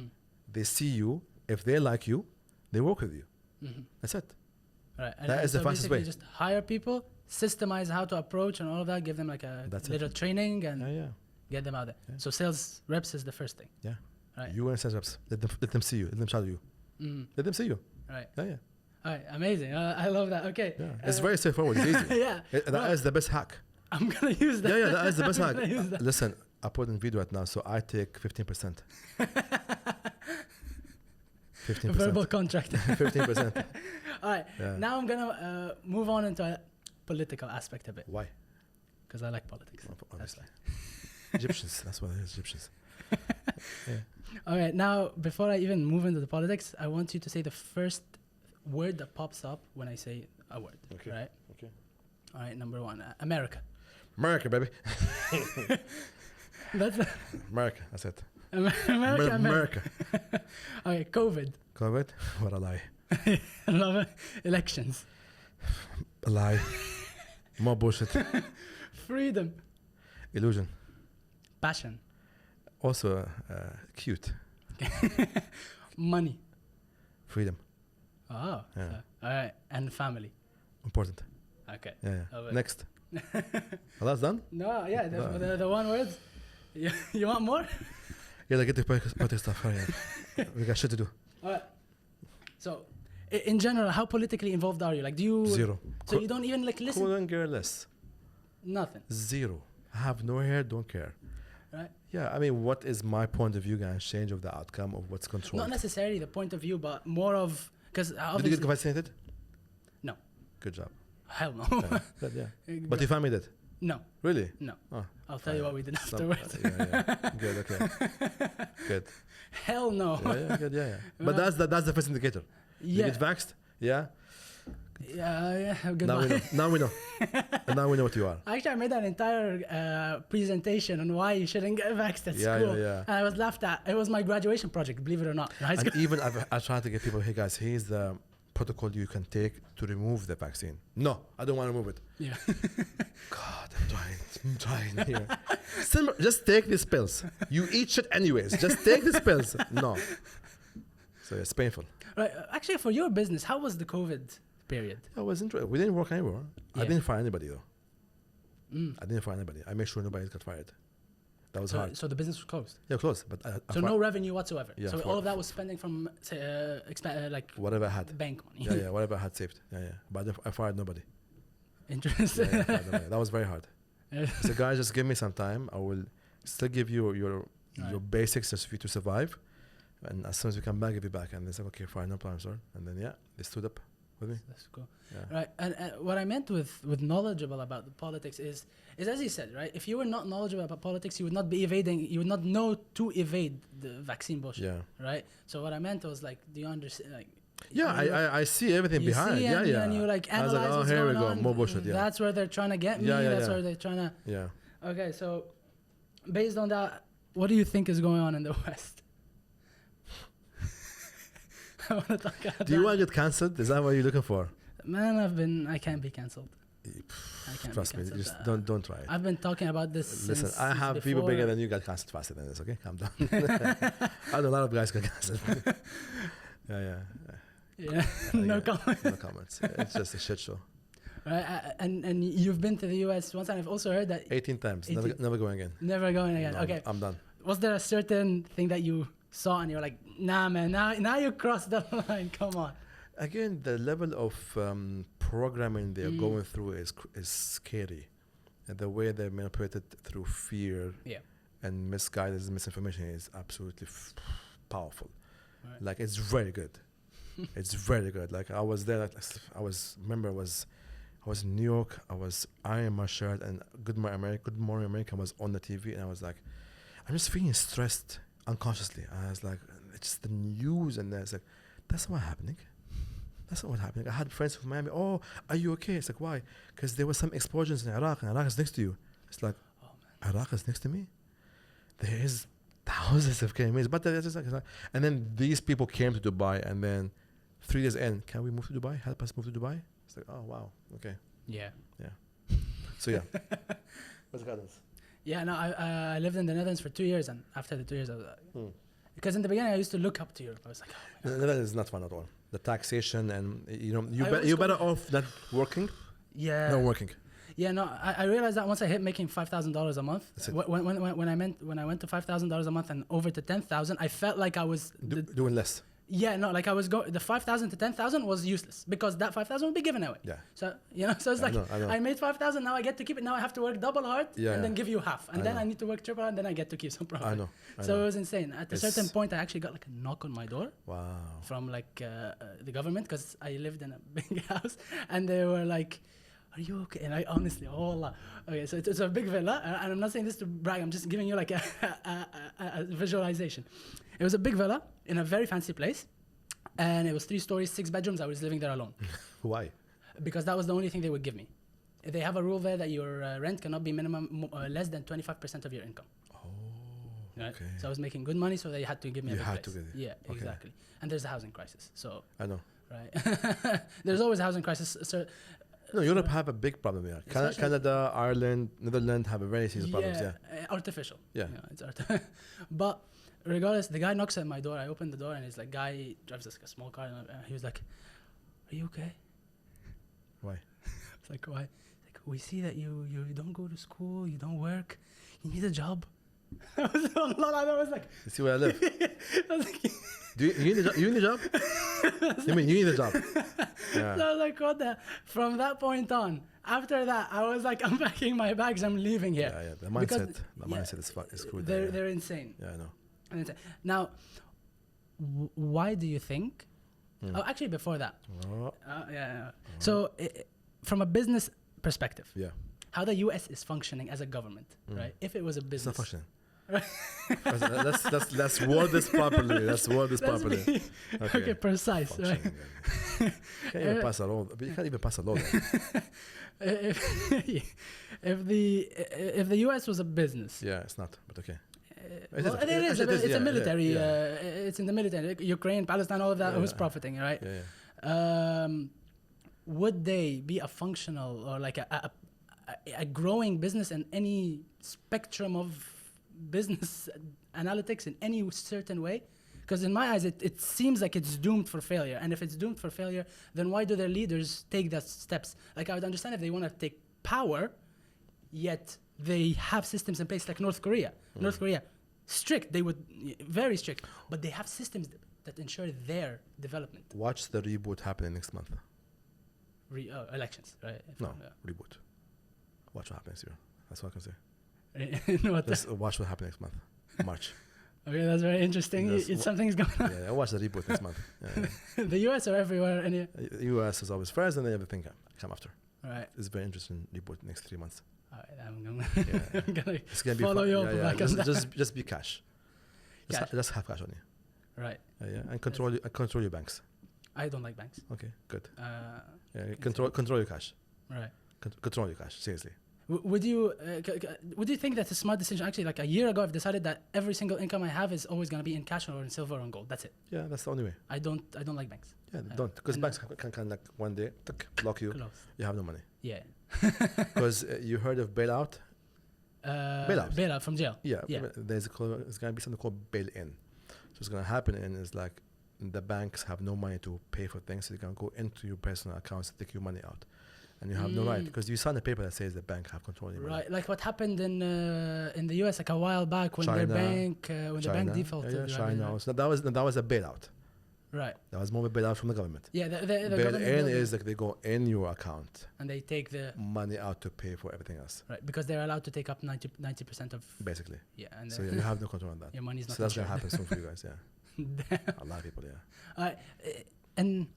They see you. If they like you, they work with you. That's it. Right. That is the fastest way. Just hire people, systemize how to approach and all of that, give them like a little training and get them out there. Yeah. So sales reps is the first thing. Yeah. Right. You and sales reps. Let them see you. Let them shadow you. Let them see you. Right. Yeah. All right. Amazing. I love that. Okay. Yeah. It's very straightforward. It's easy. Yeah. That is the best hack. I'm going to use that. Yeah, that is the best hack. Listen, I put in video right now, so I take 15%. 15%. Verbal contract. 15%. All right. Yeah. Now I'm going to move on into a political aspect of it. Why? Because I like politics. Obviously. Egyptians. That's what it is, Egyptians. Yeah. All right. Now, before I even move into the politics, I want you to say the first word that pops up when I say a word. Okay. Right? Okay. All right. Number 1. America. America, baby. That's America. That's it. America. Okay. COVID. What a lie. I love it. Elections. A lie. More bullshit. Freedom. Illusion. Passion. Also cute. Money. Freedom. Oh. Yeah. All right. And family. Important. Okay. Yeah. Next. Well, that's done? No, yeah. The one word. You want more? Yeah, get the political stuff. We got shit to do. All right. So, in general, how politically involved are you? Like, do you... Zero. So you don't even like listen? Cool and careless. Nothing. Zero. I have no hair, don't care. Right. Yeah, I mean, what is my point of view going to change of the outcome of what's controlled? Not necessarily the point of view, but more of... Because did you get vaccinated? No. Good job. Hell no. Yeah. But your family did? No. Really? No. Oh, I'll tell you what we did afterwards. Yeah. Good, okay. Good. Hell no. Yeah, good, yeah. But that's the first indicator. Yeah. You get vaxxed? Yeah? Yeah, good. Now we know. And now we know what you are. Actually, I made an entire presentation on why you shouldn't get vaxxed at school. Yeah. And I was laughed at. It was my graduation project, believe it or not. And even I tried to get people, hey guys, here's the protocol you can take to remove the vaccine. No, I don't want to remove it. Yeah. God, I'm trying here. Just take these pills. You eat shit anyways. Just take these pills. No. So it's painful. Right. Actually, for your business, how was the COVID period? I was interested. We didn't work anywhere. Yeah. I didn't fire anybody though. I didn't fire anybody. I made sure nobody got fired. That was hard. So the business was closed? Yeah, closed. But so no revenue whatsoever? Yeah, so all of that was spending from, say, like... Whatever I had. Bank money. Yeah, whatever I had saved. Yeah. But I fired nobody. Interesting. Yeah, that was very hard. So guys, just give me some time. I will still give you your basics just for you to survive. And as soon as we come back, give you back. And they said, okay, fine, no problem, sir. And then, they stood up with me. That's cool. Yeah. Right. And what I meant with knowledgeable about the politics is as you said, right? If you were not knowledgeable about politics, you would not be evading, you would not know to evade the vaccine bullshit. Yeah. Right? So what I meant was like, do you understand? Like, I see everything behind. See and you like analyze I was like, what's here we going go, on. more bullshit. Yeah. That's where they're trying to get me. That's where they're trying to. Yeah. Okay, so based on that, what do you think is going on in the West? I want to talk about Do you want to get cancelled? Is that what you're looking for? Man, I can't be cancelled. Trust me, just don't try it. I've been talking about this. Listen, I have people bigger than you got cancelled faster than this. Okay, calm down. I know a lot of guys got cancelled. Yeah. No comments. No comments. It's just a shit show. Right, and you've been to the US once, and I've also heard that 18 times. Never going again. Never going again. No, okay, I'm done. Was there a certain thing that you saw and you were like, nah, man, now you crossed the line. Come on. Again, the level of programming they're going through is scary, and the way they're manipulated through fear and misguided misinformation is absolutely powerful. Right. Like it's very good. It's very good. Like I was there. I was I was in New York. I was ironing my shirt, and Good Morning America was on the TV, and I was like, I'm just feeling stressed unconsciously. I was like, it's the news, and it's like, that's not happening. That's not what's happening. I had friends from Miami. Oh, are you okay? It's like, why? Because there were some explosions in Iraq, and Iraq is next to you. It's like, Iraq is next to me. There is thousands of KMAs, but there's just like, and then these people came to Dubai, and then 3 days in, can we move to Dubai? Help us move to Dubai. It's like, oh wow, okay. Yeah. So yeah, what's the guidance? Yeah, no, I lived in the Netherlands for 2 years, and after the 2 years, I was like, because in the beginning I used to look up to Europe. I was like, oh my God. That is not fun at all. The taxation, and you're better off not working. Yeah. Not working. Yeah, no, I realized that once I hit making $5,000 a month, when I went to $5,000 a month and over to 10,000, I felt like I was doing less. Yeah, no, like I was the 5,000 to 10,000 was useless because that 5,000 would be given away. Yeah. So so it's like I made 5,000, now I get to keep it. Now I have to work double hard and then give you half, and then I need to work triple hard, and then I get to keep some profit. I know. So it was insane. At a certain point, I actually got like a knock on my door. Wow. From like the government, because I lived in a big house, and they were like, are you okay? And I honestly, oh Allah. Okay, so it's a big villa, and I'm not saying this to brag, I'm just giving you like a visualization. It was a big villa in a very fancy place, and it was 3 stories, 6 bedrooms. I was living there alone. Why? Because that was the only thing they would give me. They have a rule there that your rent cannot be minimum less than 25% of your income. Oh, right? okay. So I was making good money, so they had to give me a big place. To get it. Yeah, okay. Exactly. And there's a housing crisis. So I know. Right. There's always a housing crisis. So no, Europe have a big problem here. Canada, Ireland, Netherlands have a very serious problems. Yeah. Artificial. Yeah. It's but regardless, the guy knocks at my door. I open the door, and he's like, guy drives like a small car, and he was like, "Are you okay?" Why? It's like, why? Like, we see that you don't go to school, you don't work, you need a job. I was like, you see where I live? I was like, do you need a job? You mean you need a job? Yeah. So I was like, what the? From that point on, after that, I was like, I'm packing my bags, I'm leaving here. Yeah. The mindset is screwed. They're insane. Yeah, I know. Now, why do you think? Oh, actually, before that. So, from a business perspective, how the U.S. is functioning as a government, right? If it was a business, it's not functioning. Let's word this properly. Okay, precise. Right? You can't even pass a law. But you can't even pass a law. If the U.S. was a business, it's not. But okay. It is. It's a military. It's in the military. Ukraine, Palestine, all of that. Who's profiting, right? Would they be a functional or like a growing business in any spectrum of business analytics in any certain way? Because in my eyes, it seems like it's doomed for failure. And if it's doomed for failure, then why do their leaders take those steps? Like, I would understand if they want to take power, yet they have systems in place like North Korea. North Korea, strict, very strict, but they have systems that ensure their development. Watch the reboot happening next month. Elections, right? Reboot. Watch what happens here. That's what I can say. Just watch what happens next month, March. Okay, that's very interesting. Something's going on. Yeah, watch the reboot next month. The US or everywhere? The US is always first, and then everything come after. All right. It's very interesting reboot next 3 months. All right, I'm gonna follow you up. Just be cash. Just have cash on you. Right. And control your banks. I don't like banks. Okay, good. Control your cash. Right. Control your cash. Seriously. Would you think that's a smart decision? Actually, like a year ago, I've decided that every single income I have is always going to be in cash or in silver or in gold. That's it. Yeah, that's the only way. I don't like banks. Yeah, don't, because banks can like one day block you. Close. You have no money. Yeah. Because you heard of bailout? Bailout from jail. Yeah. There's going to be something called bail-in. So what's going to happen is like the banks have no money to pay for things, so they can go into your personal accounts and take your money out. And you have no right, because you sign a paper that says the bank have control of your money. Right, like what happened in the US like a while back when their bank the bank defaulted. China. So that was a bailout. Right. That was more of a bailout from the government. Yeah, the bail-in is like they go in your account and they take the money out to pay for everything else. Right, because they're allowed to take up 90% of. Basically. Yeah, and so you have no control on that. Your money's not. So that's gonna happen soon for you guys. Yeah. A lot of people. Yeah. And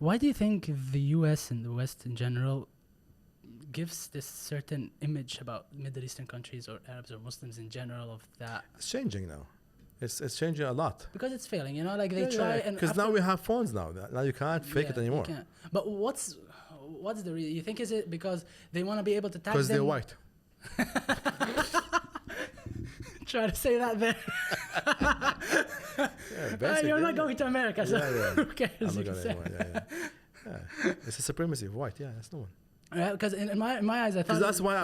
why do you think the U.S. and the West in general gives this certain image about Middle Eastern countries or Arabs or Muslims in general of that. It's changing now. It's changing a lot. Because it's failing, you know, like they try and because now we have phones now. Now you can't fake it anymore. But what's the reason? You think is it because they want to be able to tag them? Because they're white. Try to say that there. You're not going to America, so who cares? I'm not going anywhere. It's a supremacy of white. Yeah, that's no one. Because in my eyes, I thought. Because that's why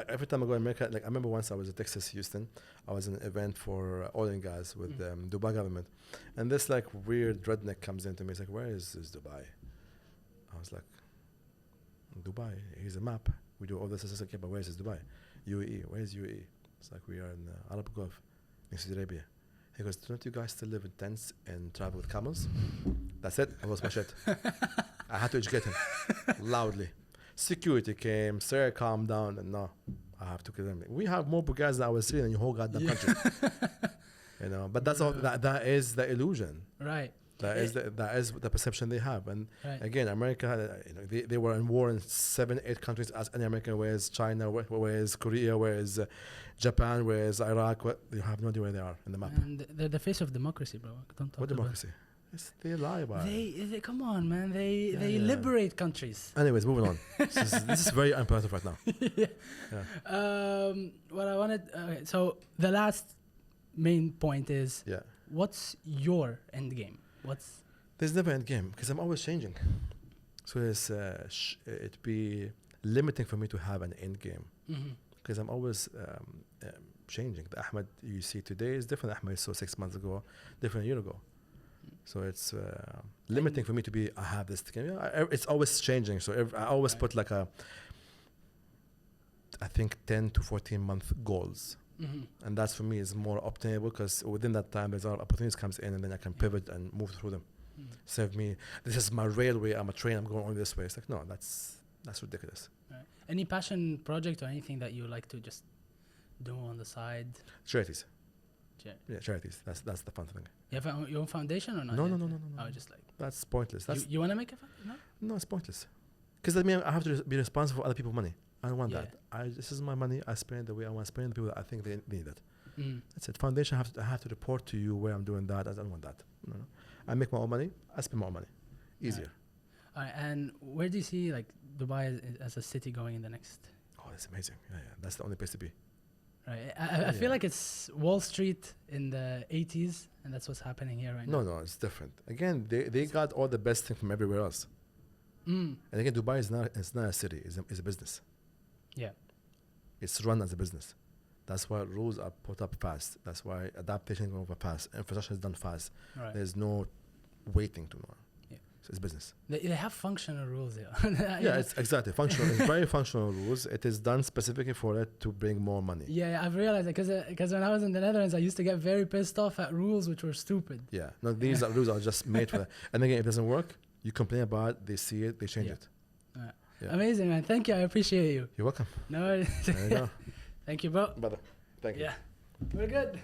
every time I go to America, like I remember once I was in Texas, Houston, I was in an event for oil and gas with Dubai government, and this like weird redneck comes into me. He's like, "Where is Dubai?" I was like, "Dubai. Here's a map. We do all this." I was like, "Yeah, but where is Dubai? UAE. Where is UAE?" It's like we are in the Arab Gulf, in Saudi Arabia. He goes, "Don't you guys still live in tents and travel with camels?" That's it. I lost my shit. I had to educate him loudly. Security came, sir, calm down, and no, I have to kill them. We have more Bulgarians than I was seeing in your whole goddamn country. You know, but that's all. That is the illusion. Right. That is the perception they have. And again, America, they were in war in 7-8 countries as any American. Whereas China, whereas Korea, whereas Japan, whereas Iraq. You have no idea where they are in the map. And they're the face of democracy, bro. Don't talk what democracy? They lie about it. They come on, man. They liberate countries. Anyways, moving on. This is very unproductive right now. What I wanted. So the last main point is. Yeah. What's your end game? There's never end game because I'm always changing. So it'd be limiting for me to have an end game because I'm always changing. The Ahmed you see today is different. Ahmed you saw 6 months ago, different a year ago. So it's limiting for me to be. I have this game. It's always changing. So I always put like I think 10 to 14 month goals. And that's for me is more obtainable because within that time there's opportunities comes in and then I can pivot and move through them. Save me. This is my railway. I'm a train. I'm going on this way. It's like no, that's ridiculous. Right. Any passion project or anything that you like to just do on the side? Charities. Yeah, charities. That's the fun thing. You have your own foundation or not? No. Oh, just like that's pointless. You want to make a foundation? No, it's pointless. Because I mean I have to be responsible for other people's money. I don't want that. This is my money. I spend the way I want to spend. The people that I think they need it. That's it. Foundation. I have to report to you where I'm doing that. I don't want that. No. I make my own money. I spend my own money. Easier. All right. And where do you see like Dubai as a city going in the next? Oh, that's amazing. Yeah. That's the only place to be. Right. I feel like it's Wall Street in the 80s, and that's what's happening here right now. No, it's different. Again, they got all the best thing from everywhere else. And again, Dubai is not a city. It's a business. Yeah. It's run as a business. That's why rules are put up fast. That's why adaptation is going over fast. Infrastructure is done fast. Right. There's no waiting to know. Yeah. So it's business. They have functional rules there. It's exactly functional. It's very functional rules. It is done specifically for it to bring more money. Yeah, I've realized that because when I was in the Netherlands, I used to get very pissed off at rules which were stupid. Yeah. No, these rules are just made for that. And again, if it doesn't work, you complain about it, they see it, they change it. Yeah. Amazing, man. Thank you. I appreciate you. You're welcome. No. There you go. Thank you, bro. Brother, thank you. Yeah. We're good.